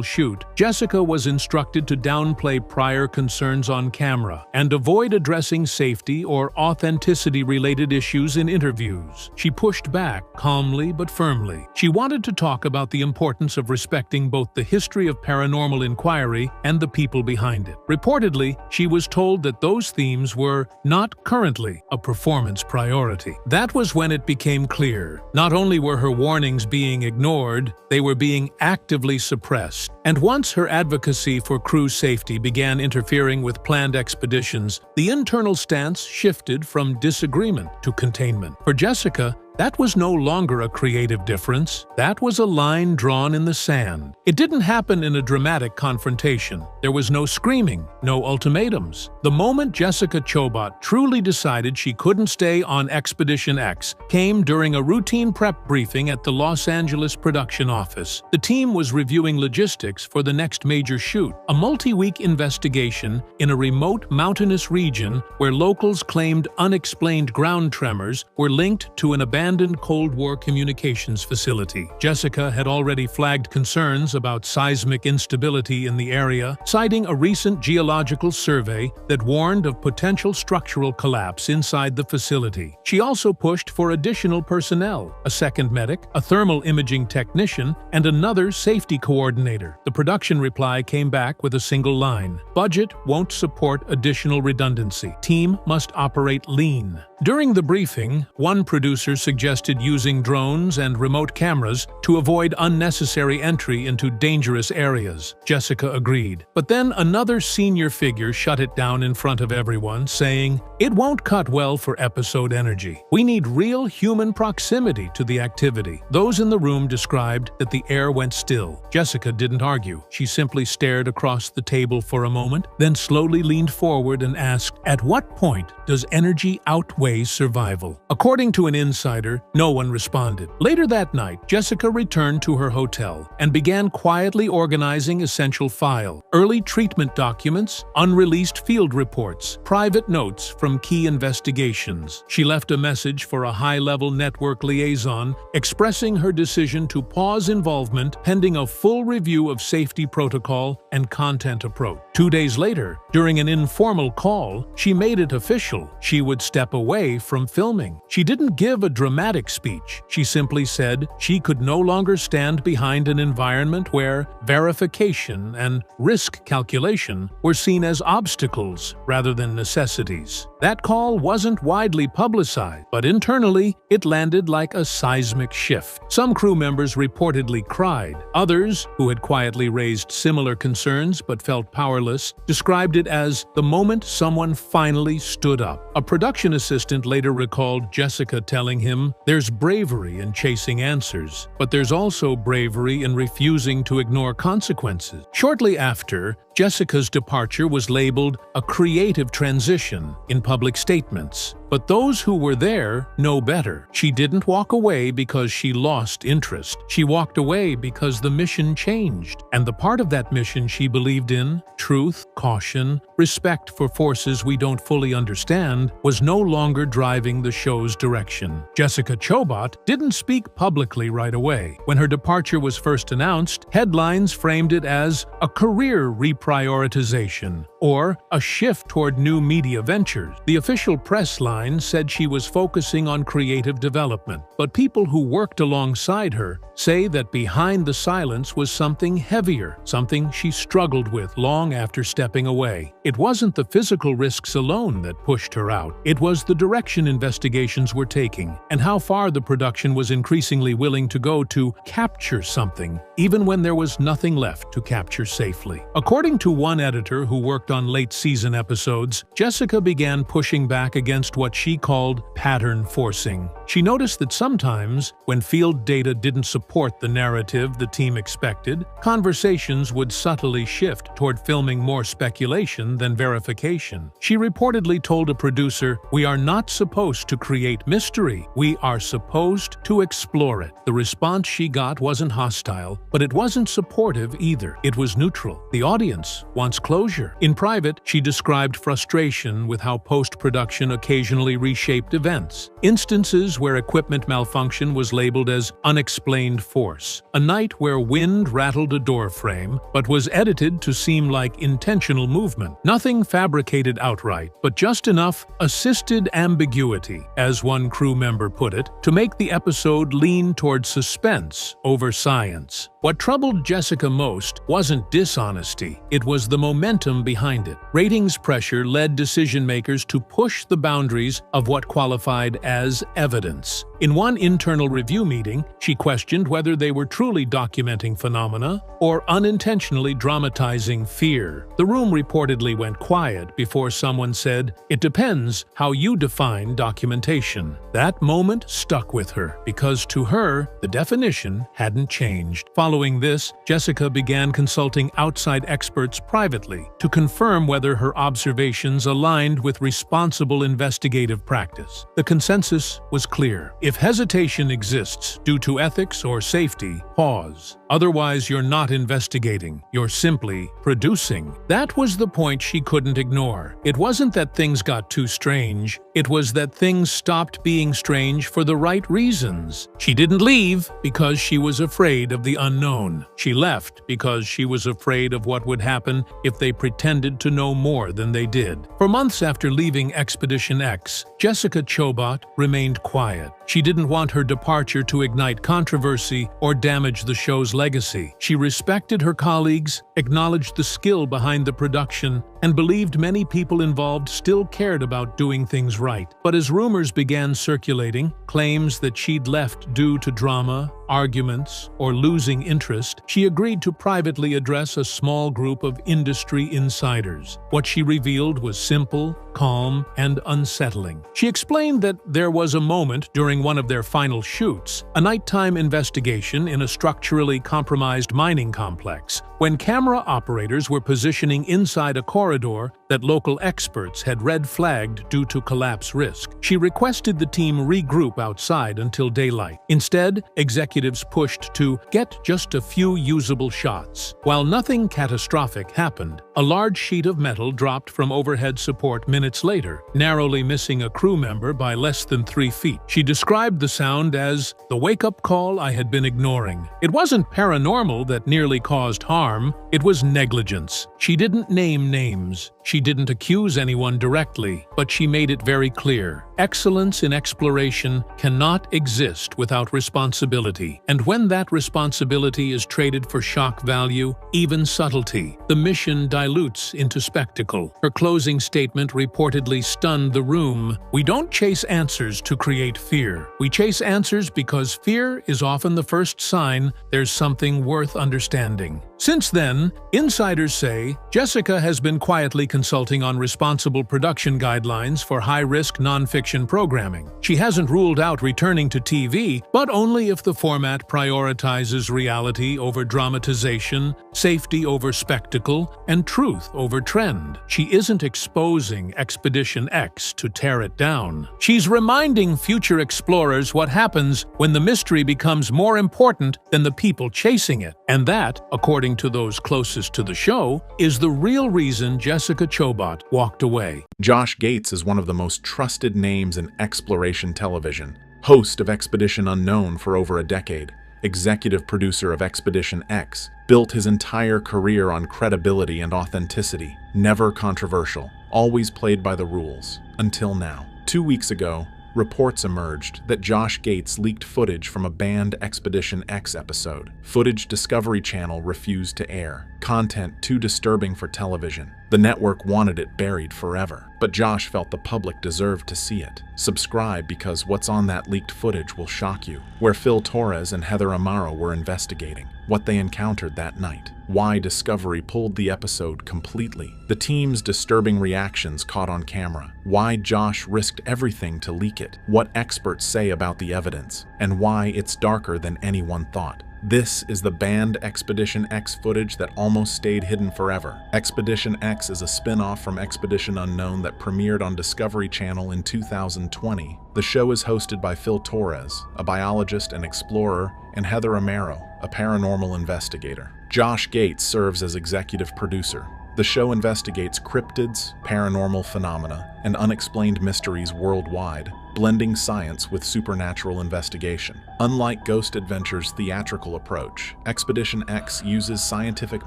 shoot, Jessica was instructed to downplay prior concerns on camera and avoid addressing safety or authenticity-related issues in interviews. She pushed back, calmly but firmly. She wanted to talk about the importance of respecting both the history of paranormal inquiry and the people behind it. Reportedly, she was told that those themes were not currently a performance priority. That was when it became clear. Not only were her warnings being ignored, they were being actively suppressed. And once her advocacy for crew safety began interfering with planned expeditions, the internal stance shifted from disagreement to containment. For Jessica, that was no longer a creative difference. That was a line drawn in the sand. It didn't happen in a dramatic confrontation. There was no screaming, no ultimatums. The moment Jessica Chobot truly decided she couldn't stay on Expedition X came during a routine prep briefing at the Los Angeles production office. The team was reviewing logistics for the next major shoot, a multi-week investigation in a remote mountainous region where locals claimed unexplained ground tremors were linked to an abandoned Cold War communications facility. Jessica had already flagged concerns about seismic instability in the area, citing a recent geological survey that warned of potential structural collapse inside the facility. She also pushed for additional personnel, a second medic, a thermal imaging technician, and another safety coordinator. The production reply came back with a single line: "Budget won't support additional redundancy. Team must operate lean." During the briefing, one producer suggested using drones and remote cameras to avoid unnecessary entry into dangerous areas. Jessica agreed. But then another senior figure shut it down in front of everyone, saying, "It won't cut well for episode energy. We need real human proximity to the activity." Those in the room described that the air went still. Jessica didn't argue. She simply stared across the table for a moment, then slowly leaned forward and asked, "At what point does energy outweigh survival?" According to an insider, no one responded. Later that night, Jessica returned to her hotel and began quietly organizing essential files: early treatment documents, unreleased field reports, private notes from key investigations. She left a message for a high-level network liaison expressing her decision to pause involvement pending a full review of safety protocol and content approach. 2 days later, during an informal call, she made it official. She would step away from filming. She didn't give a dramatic speech. She simply said she could no longer stand behind an environment where verification and risk calculation were seen as obstacles rather than necessities. That call wasn't widely publicized, but internally, it landed like a seismic shift. Some crew members reportedly cried. Others, who had quietly raised similar concerns but felt powerless, described it as the moment someone finally stood up. A production assistant later recalled Jessica telling him, "There's bravery in chasing answers, but there's also bravery in refusing to ignore consequences." Shortly after, Jessica's departure was labeled a creative transition in public statements. But those who were there know better. She didn't walk away because she lost interest. She walked away because the mission changed. And the part of that mission she believed in, truth, caution, respect for forces we don't fully understand, was no longer driving the show's direction. Jessica Chobot didn't speak publicly right away. When her departure was first announced, headlines framed it as a career reprioritization or a shift toward new media ventures. The official press line said she was focusing on creative development, but people who worked alongside her say that behind the silence was something heavier, something she struggled with long after stepping away. It wasn't the physical risks alone that pushed her out. It was the direction investigations were taking and how far the production was increasingly willing to go to capture something, even when there was nothing left to capture safely. According to one editor who worked on late-season episodes, Jessica began pushing back against what she called pattern forcing. She noticed that sometimes, when field data didn't support the narrative the team expected, conversations would subtly shift toward filming more speculation than verification. She reportedly told a producer, "We are not supposed to create mystery. We are supposed to explore it." The response she got wasn't hostile, but it wasn't supportive either. It was neutral. The audience wants closure. In private, she described frustration with how post-production occasionally reshaped events. Instances where equipment malfunction was labeled as unexplained force. A night where wind rattled a door frame, but was edited to seem like intentional movement. Nothing fabricated outright, but just enough assisted ambiguity, as one crew member put it, to make the episode lean toward suspense over science. What troubled Jessica most wasn't dishonesty, it was the momentum behind it. Ratings pressure led decision-makers to push the boundaries of what qualified as evidence. In one internal review meeting, she questioned whether they were truly documenting phenomena or unintentionally dramatizing fear. The room reportedly went quiet before someone said, "It depends how you define documentation." That moment stuck with her, because to her, the definition hadn't changed. Following this, Jessica began consulting outside experts privately to confirm whether her observations aligned with responsible investigative practice. The consensus was clear. If hesitation exists due to ethics or safety, pause. Otherwise, you're not investigating, you're simply producing. That was the point she couldn't ignore. It wasn't that things got too strange, it was that things stopped being strange for the right reasons. She didn't leave because she was afraid of the unknown. She left because she was afraid of what would happen if they pretended to know more than they did. For months after leaving Expedition X, Jessica Chobot remained quiet. She didn't want her departure to ignite controversy or damage the show's legacy. She respected her colleagues, acknowledged the skill behind the production, and believed many people involved still cared about doing things right. But as rumors began circulating, claims that she'd left due to drama, arguments, or losing interest, she agreed to privately address a small group of industry insiders. What she revealed was simple, calm, and unsettling. She explained that there was a moment during one of their final shoots, a nighttime investigation in a structurally compromised mining complex, when camera operators were positioning inside a corridor that local experts had red-flagged due to collapse risk. She requested the team regroup outside until daylight. Instead, executives pushed to get just a few usable shots. While nothing catastrophic happened, a large sheet of metal dropped from overhead support minutes later, narrowly missing a crew member by less than 3 feet. She described the sound as the wake-up call I had been ignoring. It wasn't paranormal that nearly caused harm, it was negligence. She didn't name names. She didn't accuse anyone directly, but she made it very clear. Excellence in exploration cannot exist without responsibility. And when that responsibility is traded for shock value, even subtlety, the mission dilutes into spectacle. Her closing statement reportedly stunned the room. "We don't chase answers to create fear. We chase answers because fear is often the first sign there's something worth understanding." Since then, insiders say Jessica has been quietly consulting on responsible production guidelines for high-risk nonfiction programming. She hasn't ruled out returning to TV, but only if the format prioritizes reality over dramatization, safety over spectacle, and truth over trend. She isn't exposing Expedition X to tear it down. She's reminding future explorers what happens when the mystery becomes more important than the people chasing it. And that, according to those closest to the show, is the real reason Jessica Chobot walked away. Josh Gates is one of the most trusted names in exploration television. Host of Expedition Unknown for over a decade, executive producer of Expedition X, built his entire career on credibility and authenticity. Never controversial, always played by the rules. Until now. 2 weeks ago, reports emerged that Josh Gates leaked footage from a banned Expedition X episode. Footage Discovery Channel refused to air. Content too disturbing for television. The network wanted it buried forever, but Josh felt the public deserved to see it. Subscribe because what's on that leaked footage will shock you. Where Phil Torres and Heather Amaro were investigating, what they encountered that night, why Discovery pulled the episode completely, the team's disturbing reactions caught on camera, why Josh risked everything to leak it, what experts say about the evidence, and why it's darker than anyone thought. This is the banned Expedition X footage that almost stayed hidden forever. Expedition X is a spin-off from Expedition Unknown that premiered on Discovery Channel in 2020. The show is hosted by Phil Torres, a biologist and explorer, and Heather Amaro, a paranormal investigator. Josh Gates serves as executive producer. The show investigates cryptids, paranormal phenomena, and unexplained mysteries worldwide, blending science with supernatural investigation. Unlike Ghost Adventure's theatrical approach, Expedition X uses scientific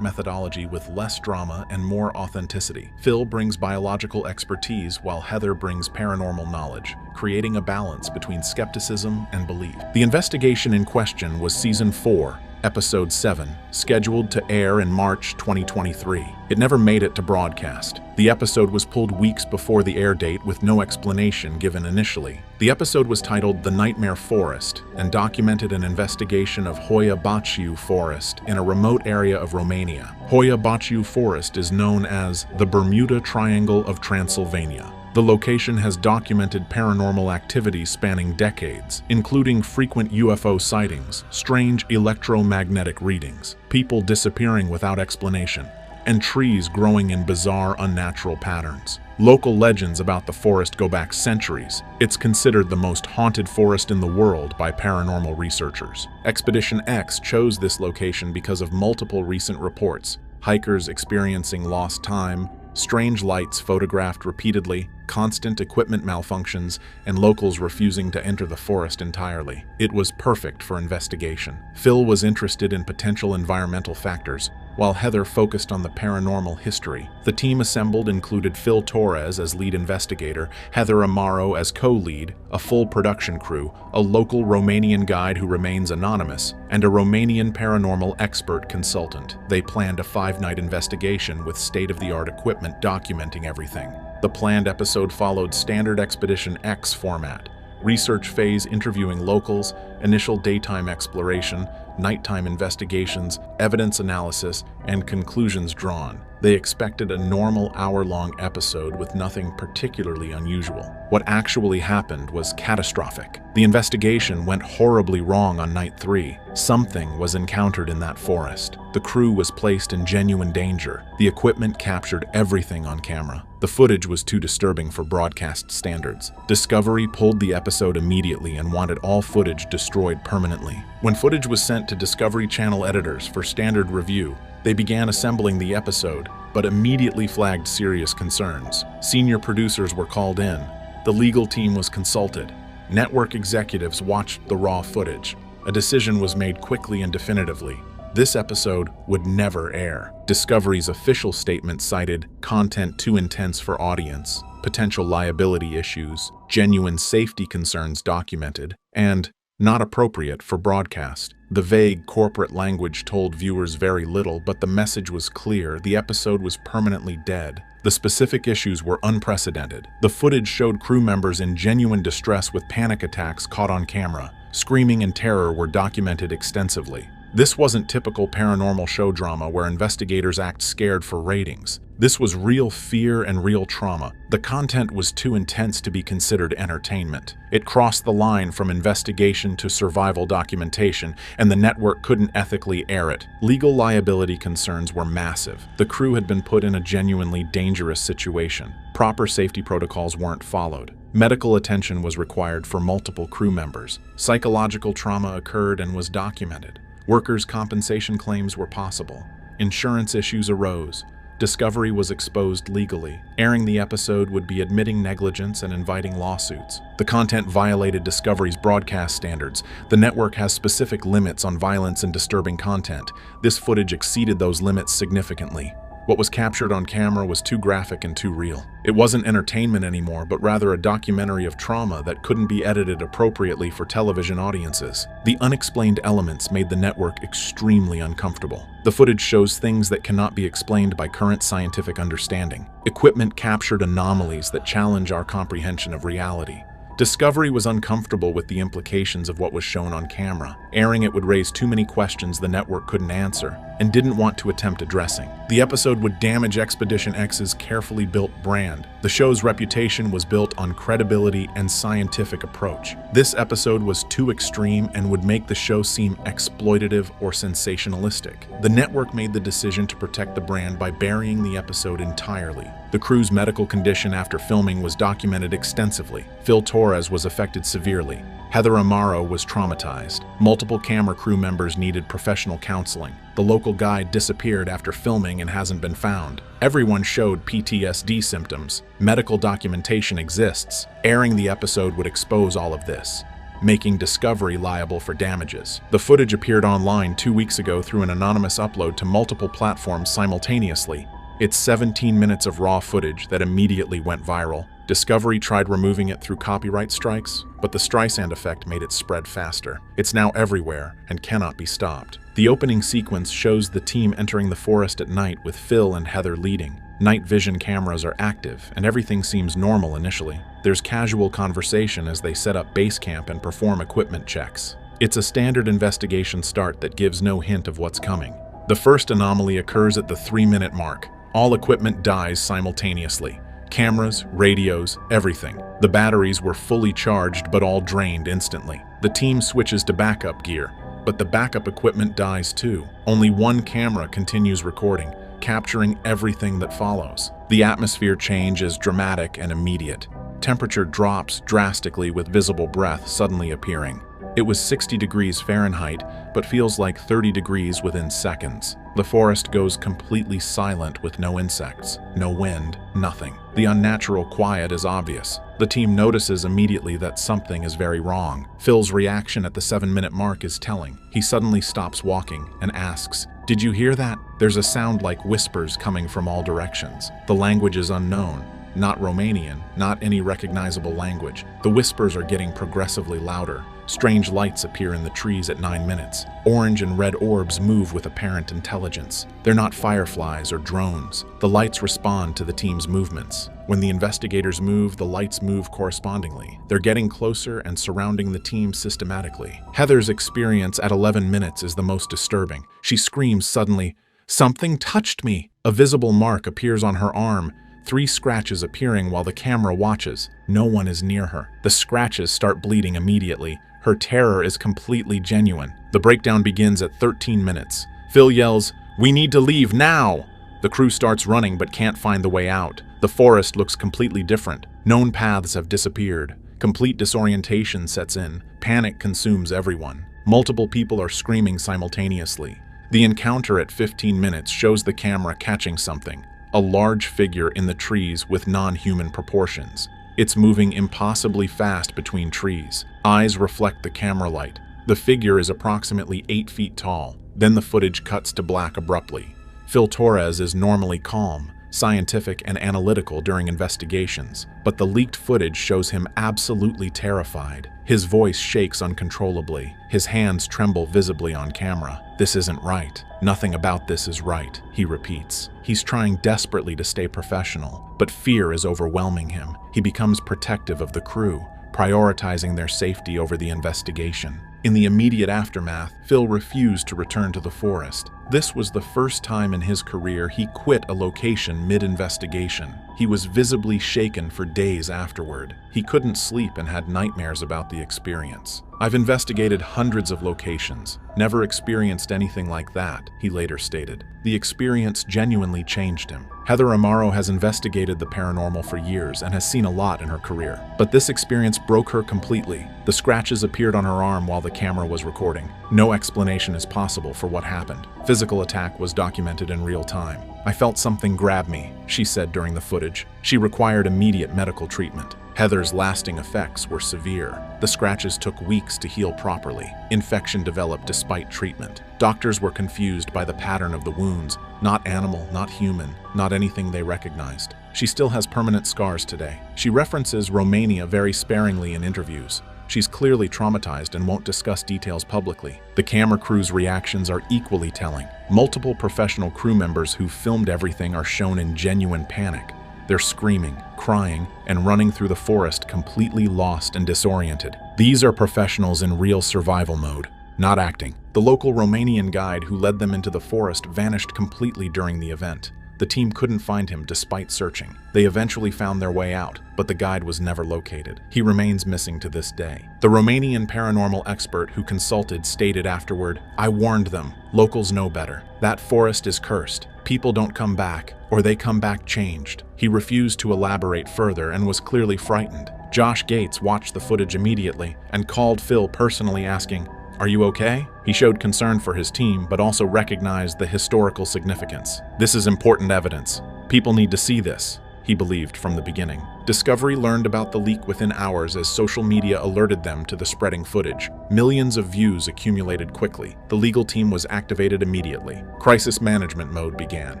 methodology with less drama and more authenticity. Phil brings biological expertise while Heather brings paranormal knowledge, creating a balance between skepticism and belief. The investigation in question was Season 4, Episode 7, scheduled to air in March 2023. It never made it to broadcast. The episode was pulled weeks before the air date with no explanation given initially. The episode was titled The Nightmare Forest and documented an investigation of Hoia Baciu Forest in a remote area of Romania. Hoia Baciu Forest is known as the Bermuda Triangle of Transylvania. The location has documented paranormal activity spanning decades, including frequent UFO sightings, strange electromagnetic readings, people disappearing without explanation, and trees growing in bizarre, unnatural patterns. Local legends about the forest go back centuries. It's considered the most haunted forest in the world by paranormal researchers. Expedition X chose this location because of multiple recent reports: hikers experiencing lost time, strange lights photographed repeatedly, constant equipment malfunctions, and locals refusing to enter the forest entirely. It was perfect for investigation. Phil was interested in potential environmental factors, while Heather focused on the paranormal history. The team assembled included Phil Torres as lead investigator, Heather Amaro as co-lead, a full production crew, a local Romanian guide who remains anonymous, and a Romanian paranormal expert consultant. They planned a 5-night investigation with state-of-the-art equipment documenting everything. The planned episode followed standard Expedition X format: research phase interviewing locals, initial daytime exploration, nighttime investigations, evidence analysis, and conclusions drawn. They expected a normal hour-long episode with nothing particularly unusual. What actually happened was catastrophic. The investigation went horribly wrong on night 3. Something was encountered in that forest. The crew was placed in genuine danger. The equipment captured everything on camera. The footage was too disturbing for broadcast standards. Discovery pulled the episode immediately and wanted all footage destroyed permanently. When footage was sent to Discovery Channel editors for standard review, they began assembling the episode, but immediately flagged serious concerns. Senior producers were called in. The legal team was consulted. Network executives watched the raw footage. A decision was made quickly and definitively. This episode would never air. Discovery's official statement cited content too intense for audience, potential liability issues, genuine safety concerns documented, and not appropriate for broadcast. The vague corporate language told viewers very little, but the message was clear: the episode was permanently dead. The specific issues were unprecedented. The footage showed crew members in genuine distress with panic attacks caught on camera. Screaming and terror were documented extensively. This wasn't typical paranormal show drama where investigators act scared for ratings. This was real fear and real trauma. The content was too intense to be considered entertainment. It crossed the line from investigation to survival documentation, and the network couldn't ethically air it. Legal liability concerns were massive. The crew had been put in a genuinely dangerous situation. Proper safety protocols weren't followed. Medical attention was required for multiple crew members. Psychological trauma occurred and was documented. Workers' compensation claims were possible. Insurance issues arose. Discovery was exposed legally. Airing the episode would be admitting negligence and inviting lawsuits. The content violated Discovery's broadcast standards. The network has specific limits on violence and disturbing content. This footage exceeded those limits significantly. What was captured on camera was too graphic and too real. It wasn't entertainment anymore, but rather a documentary of trauma that couldn't be edited appropriately for television audiences. The unexplained elements made the network extremely uncomfortable. The footage shows things that cannot be explained by current scientific understanding. Equipment captured anomalies that challenge our comprehension of reality. Discovery was uncomfortable with the implications of what was shown on camera. Airing it would raise too many questions the network couldn't answer, and didn't want to attempt addressing. The episode would damage Expedition X's carefully built brand. The show's reputation was built on credibility and scientific approach. This episode was too extreme and would make the show seem exploitative or sensationalistic. The network made the decision to protect the brand by burying the episode entirely. The crew's medical condition after filming was documented extensively. Phil Torres was affected severely. Heather Amaro was traumatized. Multiple camera crew members needed professional counseling. The local guide disappeared after filming and hasn't been found. Everyone showed PTSD symptoms. Medical documentation exists. Airing the episode would expose all of this, making Discovery liable for damages. The footage appeared online 2 weeks ago through an anonymous upload to multiple platforms simultaneously. It's 17 minutes of raw footage that immediately went viral. Discovery tried removing it through copyright strikes, but the Streisand effect made it spread faster. It's now everywhere and cannot be stopped. The opening sequence shows the team entering the forest at night with Phil and Heather leading. Night vision cameras are active, and everything seems normal initially. There's casual conversation as they set up base camp and perform equipment checks. It's a standard investigation start that gives no hint of what's coming. The first anomaly occurs at the 3-minute mark. All equipment dies simultaneously. Cameras, radios, everything. The batteries were fully charged but all drained instantly. The team switches to backup gear, but the backup equipment dies too. Only one camera continues recording, capturing everything that follows. The atmosphere change is dramatic and immediate. Temperature drops drastically with visible breath suddenly appearing. It was 60 degrees Fahrenheit, but feels like 30 degrees within seconds. The forest goes completely silent with no insects, no wind, nothing. The unnatural quiet is obvious. The team notices immediately that something is very wrong. Phil's reaction at the 7-minute mark is telling. He suddenly stops walking and asks, "Did you hear that?" There's a sound like whispers coming from all directions. The language is unknown. Not Romanian, not any recognizable language. The whispers are getting progressively louder. Strange lights appear in the trees at 9 minutes. Orange and red orbs move with apparent intelligence. They're not fireflies or drones. The lights respond to the team's movements. When the investigators move, the lights move correspondingly. They're getting closer and surrounding the team systematically. Heather's experience at 11 minutes is the most disturbing. She screams suddenly, "Something touched me!" A visible mark appears on her arm, 3 scratches appearing while the camera watches. No one is near her. The scratches start bleeding immediately. Her terror is completely genuine. The breakdown begins at 13 minutes. Phil yells, "We need to leave now!" The crew starts running but can't find the way out. The forest looks completely different. Known paths have disappeared. Complete disorientation sets in. Panic consumes everyone. Multiple people are screaming simultaneously. The encounter at 15 minutes shows the camera catching something. A large figure in the trees with non-human proportions. It's moving impossibly fast between trees. Eyes reflect the camera light. The figure is approximately 8 feet tall. Then the footage cuts to black abruptly. Phil Torres is normally calm, scientific, and analytical during investigations, but the leaked footage shows him absolutely terrified. His voice shakes uncontrollably. His hands tremble visibly on camera. "This isn't right. Nothing about this is right," he repeats. He's trying desperately to stay professional, but fear is overwhelming him. He becomes protective of the crew, prioritizing their safety over the investigation. In the immediate aftermath, Phil refused to return to the forest. This was the first time in his career he quit a location mid-investigation. He was visibly shaken for days afterward. He couldn't sleep and had nightmares about the experience. "I've investigated hundreds of locations, never experienced anything like that," he later stated. The experience genuinely changed him. Heather Amaro has investigated the paranormal for years and has seen a lot in her career. But this experience broke her completely. The scratches appeared on her arm while the camera was recording. No explanation is possible for what happened. Physical attack was documented in real time. "I felt something grab me," she said during the footage. She required immediate medical treatment. Heather's lasting effects were severe. The scratches took weeks to heal properly. Infection developed despite treatment. Doctors were confused by the pattern of the wounds. Not animal, not human, not anything they recognized. She still has permanent scars today. She references Romania very sparingly in interviews. She's clearly traumatized and won't discuss details publicly. The camera crew's reactions are equally telling. Multiple professional crew members who filmed everything are shown in genuine panic. They're screaming, crying, and running through the forest completely lost and disoriented. These are professionals in real survival mode, not acting. The local Romanian guide who led them into the forest vanished completely during the event. The team couldn't find him despite searching. They eventually found their way out, but the guide was never located. He remains missing to this day. The Romanian paranormal expert who consulted stated afterward, "I warned them. Locals know better. That forest is cursed. People don't come back, or they come back changed." He refused to elaborate further and was clearly frightened. Josh Gates watched the footage immediately and called Phil personally asking, "Are you okay?" He showed concern for his team, but also recognized the historical significance. "This is important evidence. People need to see this," he believed from the beginning. Discovery learned about the leak within hours as social media alerted them to the spreading footage. Millions of views accumulated quickly. The legal team was activated immediately. Crisis management mode began.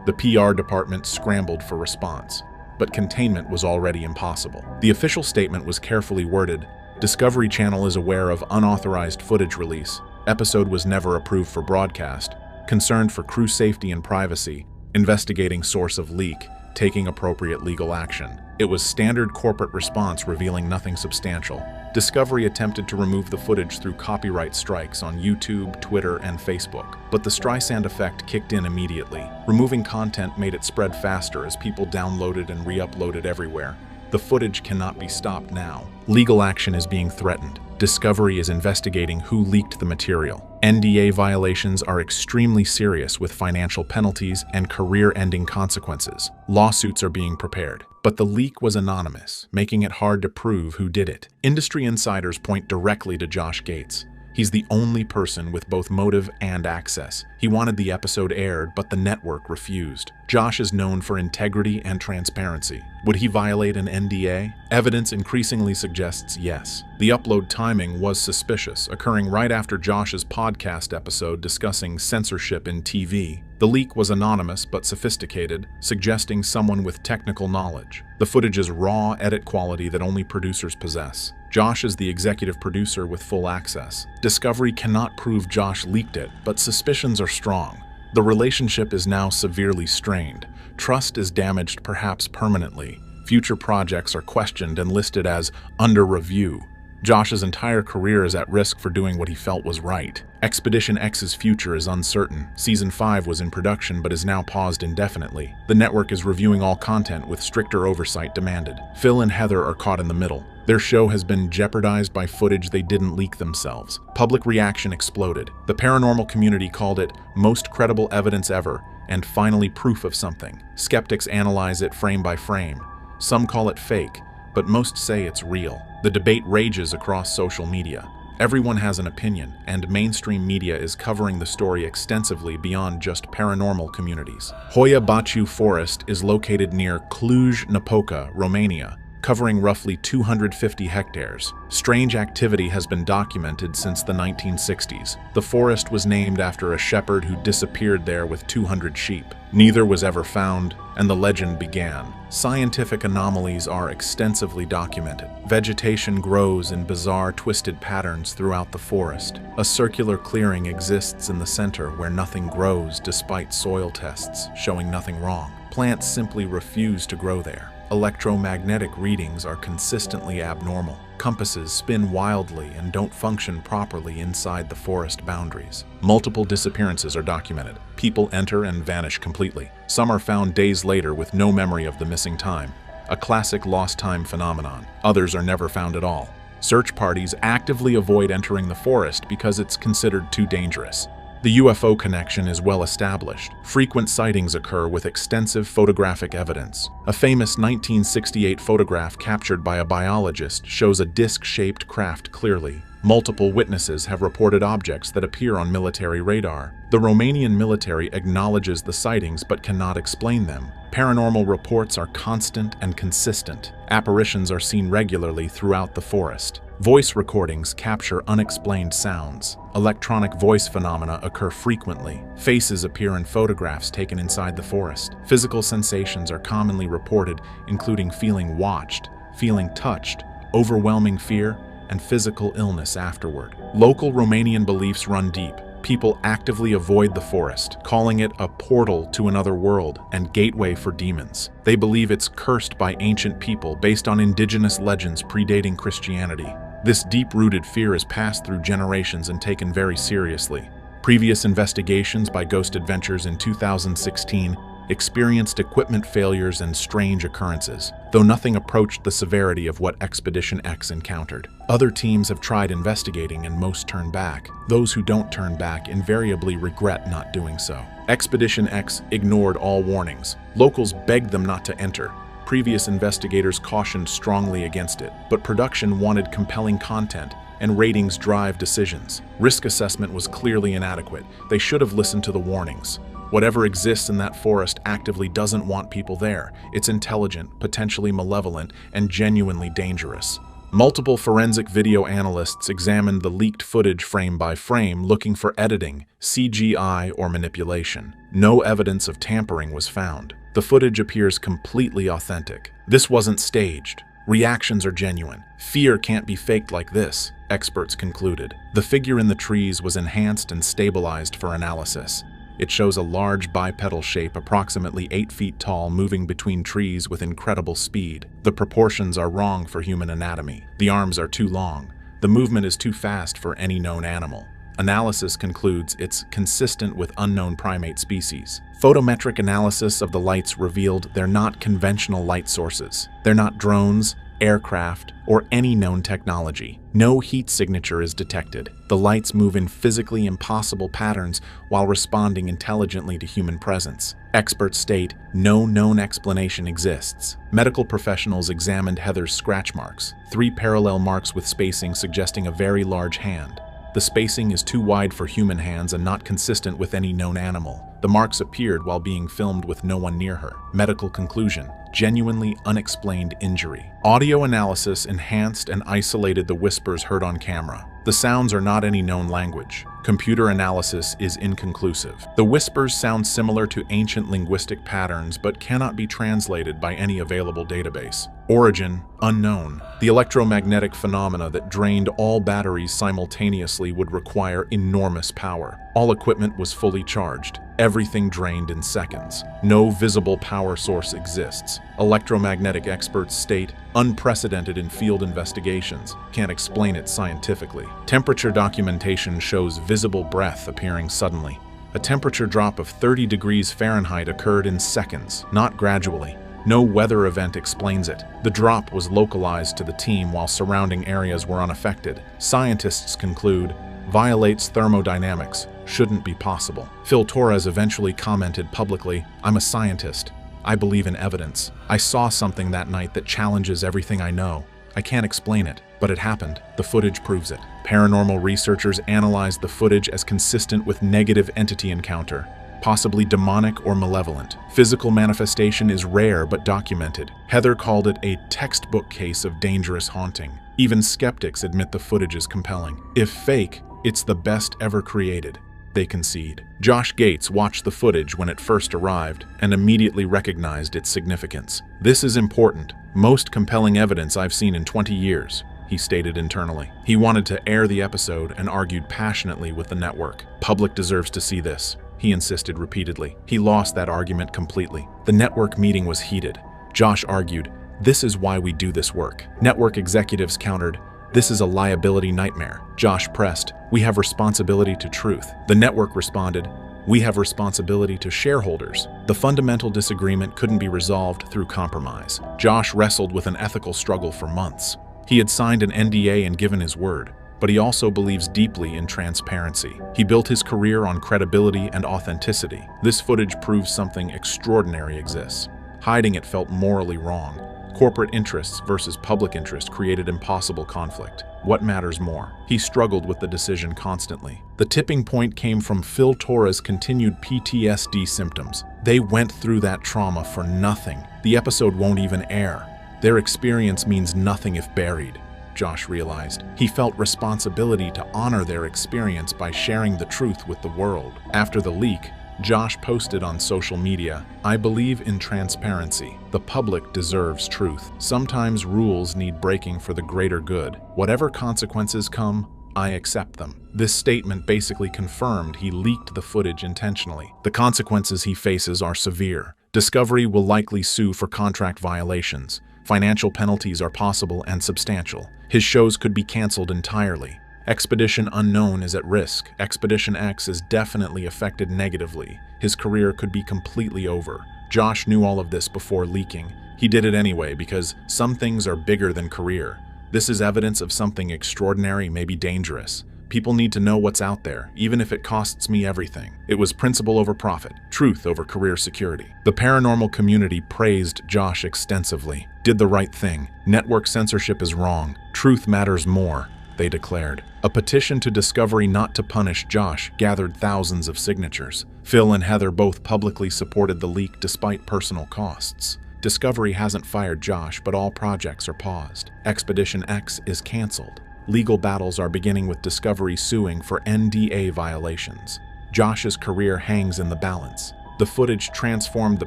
The PR department scrambled for response. But containment was already impossible. The official statement was carefully worded. Discovery Channel is aware of unauthorized footage release. Episode was never approved for broadcast. Concerned for crew safety and privacy. Investigating source of leak. Taking appropriate legal action. It was standard corporate response revealing nothing substantial. Discovery attempted to remove the footage through copyright strikes on YouTube, Twitter, and Facebook. But the Streisand effect kicked in immediately. Removing content made it spread faster as people downloaded and re-uploaded everywhere. The footage cannot be stopped now. Legal action is being threatened. Discovery is investigating who leaked the material. NDA violations are extremely serious with financial penalties and career-ending consequences. Lawsuits are being prepared. But the leak was anonymous, making it hard to prove who did it. Industry insiders point directly to Josh Gates. He's the only person with both motive and access. He wanted the episode aired, but the network refused. Josh is known for integrity and transparency. Would he violate an NDA? Evidence increasingly suggests yes. The upload timing was suspicious, occurring right after Josh's podcast episode discussing censorship in TV. The leak was anonymous but sophisticated, suggesting someone with technical knowledge. The footage is raw edit quality that only producers possess. Josh is the executive producer with full access. Discovery cannot prove Josh leaked it, but suspicions are strong. The relationship is now severely strained. Trust is damaged perhaps permanently. Future projects are questioned and listed as under review. Josh's entire career is at risk for doing what he felt was right. Expedition X's future is uncertain. Season 5 was in production but is now paused indefinitely. The network is reviewing all content with stricter oversight demanded. Phil and Heather are caught in the middle. Their show has been jeopardized by footage they didn't leak themselves. Public reaction exploded. The paranormal community called it most credible evidence ever and finally proof of something. Skeptics analyze it frame by frame. Some call it fake, but most say it's real. The debate rages across social media. Everyone has an opinion, and mainstream media is covering the story extensively beyond just paranormal communities. Hoia Baciu Forest is located near Cluj-Napoca, Romania, covering roughly 250 hectares. Strange activity has been documented since the 1960s. The forest was named after a shepherd who disappeared there with 200 sheep. Neither was ever found, and the legend began. Scientific anomalies are extensively documented. Vegetation grows in bizarre, twisted patterns throughout the forest. A circular clearing exists in the center where nothing grows despite soil tests showing nothing wrong. Plants simply refuse to grow there. Electromagnetic readings are consistently abnormal. Compasses spin wildly and don't function properly inside the forest boundaries. Multiple disappearances are documented. People enter and vanish completely. Some are found days later with no memory of the missing time, a classic lost time phenomenon. Others are never found at all. Search parties actively avoid entering the forest because it's considered too dangerous. The UFO connection is well established. Frequent sightings occur with extensive photographic evidence. A famous 1968 photograph captured by a biologist shows a disc-shaped craft clearly. Multiple witnesses have reported objects that appear on military radar. The Romanian military acknowledges the sightings but cannot explain them. Paranormal reports are constant and consistent. Apparitions are seen regularly throughout the forest. Voice recordings capture unexplained sounds. Electronic voice phenomena occur frequently. Faces appear in photographs taken inside the forest. Physical sensations are commonly reported, including feeling watched, feeling touched, overwhelming fear, and physical illness afterward. Local Romanian beliefs run deep. People actively avoid the forest, calling it a portal to another world and gateway for demons. They believe it's cursed by ancient people based on indigenous legends predating Christianity. This deep-rooted fear is passed through generations and taken very seriously. Previous investigations by Ghost Adventures in 2016 experienced equipment failures and strange occurrences, though nothing approached the severity of what Expedition X encountered. Other teams have tried investigating and most turn back. Those who don't turn back invariably regret not doing so. Expedition X ignored all warnings. Locals begged them not to enter. Previous investigators cautioned strongly against it, but production wanted compelling content and ratings drive decisions. Risk assessment was clearly inadequate. They should have listened to the warnings. Whatever exists in that forest actively doesn't want people there. It's intelligent, potentially malevolent, and genuinely dangerous. Multiple forensic video analysts examined the leaked footage frame by frame, looking for editing, CGI, or manipulation. No evidence of tampering was found. The footage appears completely authentic. This wasn't staged. Reactions are genuine. Fear can't be faked like this, experts concluded. The figure in the trees was enhanced and stabilized for analysis. It shows a large bipedal shape approximately 8 feet tall moving between trees with incredible speed. The proportions are wrong for human anatomy. The arms are too long. The movement is too fast for any known animal. Analysis concludes it's consistent with unknown primate species. Photometric analysis of the lights revealed they're not conventional light sources. They're not drones, aircraft, or any known technology. No heat signature is detected. The lights move in physically impossible patterns while responding intelligently to human presence. Experts state no known explanation exists. Medical professionals examined Heather's scratch marks, 3 parallel marks with spacing suggesting a very large hand. The spacing is too wide for human hands and not consistent with any known animal. The marks appeared while being filmed with no one near her. Medical conclusion: genuinely unexplained injury. Audio analysis enhanced and isolated the whispers heard on camera. The sounds are not any known language. Computer analysis is inconclusive. The whispers sound similar to ancient linguistic patterns but cannot be translated by any available database. Origin: unknown. The electromagnetic phenomena that drained all batteries simultaneously would require enormous power. All equipment was fully charged. Everything drained in seconds. No visible power source exists. Electromagnetic experts state unprecedented in field investigations. Can't explain it scientifically. Temperature documentation shows visible breath appearing suddenly. A temperature drop of 30 degrees Fahrenheit occurred in seconds, not gradually. No weather event explains it. The drop was localized to the team while surrounding areas were unaffected. Scientists conclude violates thermodynamics, shouldn't be possible. Phil Torres eventually commented publicly, "I'm a scientist. I believe in evidence. I saw something that night that challenges everything I know. I can't explain it, but it happened. The footage proves it." Paranormal researchers analyzed the footage as consistent with negative entity encounter, possibly demonic or malevolent. Physical manifestation is rare but documented. Heather called it a textbook case of dangerous haunting. Even skeptics admit the footage is compelling. If fake, it's the best ever created, they concede. Josh Gates watched the footage when it first arrived and immediately recognized its significance. "This is important. Most compelling evidence I've seen in 20 years, he stated internally. He wanted to air the episode and argued passionately with the network. "Public deserves to see this," he insisted repeatedly. He lost that argument completely. The network meeting was heated. Josh argued, "This is why we do this work." Network executives countered, "This is a liability nightmare." Josh pressed, "We have responsibility to truth." The network responded, "We have responsibility to shareholders." The fundamental disagreement couldn't be resolved through compromise. Josh wrestled with an ethical struggle for months. He had signed an NDA and given his word, but he also believes deeply in transparency. He built his career on credibility and authenticity. This footage proves something extraordinary exists. Hiding it felt morally wrong. Corporate interests versus public interest created impossible conflict. What matters more? He struggled with the decision constantly. The tipping point came from Phil Torres' continued PTSD symptoms. They went through that trauma for nothing. The episode won't even air. Their experience means nothing if buried, Josh realized. He felt responsibility to honor their experience by sharing the truth with the world. After the leak, Josh posted on social media, "I believe in transparency. The public deserves truth. Sometimes rules need breaking for the greater good. Whatever consequences come, I accept them." This statement basically confirmed he leaked the footage intentionally. The consequences he faces are severe. Discovery will likely sue for contract violations. Financial penalties are possible and substantial. His shows could be canceled entirely. Expedition Unknown is at risk. Expedition X is definitely affected negatively. His career could be completely over. Josh knew all of this before leaking. He did it anyway because some things are bigger than career. This is evidence of something extraordinary, maybe dangerous. People need to know what's out there, even if it costs me everything. It was principle over profit, truth over career security. The paranormal community praised Josh extensively. Did the right thing. Network censorship is wrong. Truth matters more, they declared. A petition to Discovery not to punish Josh gathered thousands of signatures. Phil and Heather both publicly supported the leak despite personal costs. Discovery hasn't fired Josh, but all projects are paused. Expedition X is canceled. Legal battles are beginning with Discovery suing for NDA violations. Josh's career hangs in the balance. The footage transformed the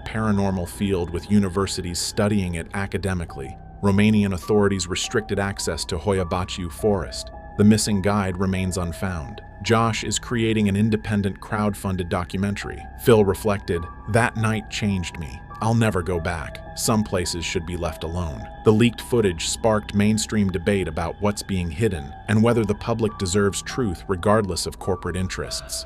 paranormal field, with universities studying it academically. Romanian authorities restricted access to Hoia Forest. The missing guide remains unfound. Josh is creating an independent crowd-funded documentary. Phil reflected, "That night changed me. I'll never go back. Some places should be left alone." The leaked footage sparked mainstream debate about what's being hidden and whether the public deserves truth regardless of corporate interests.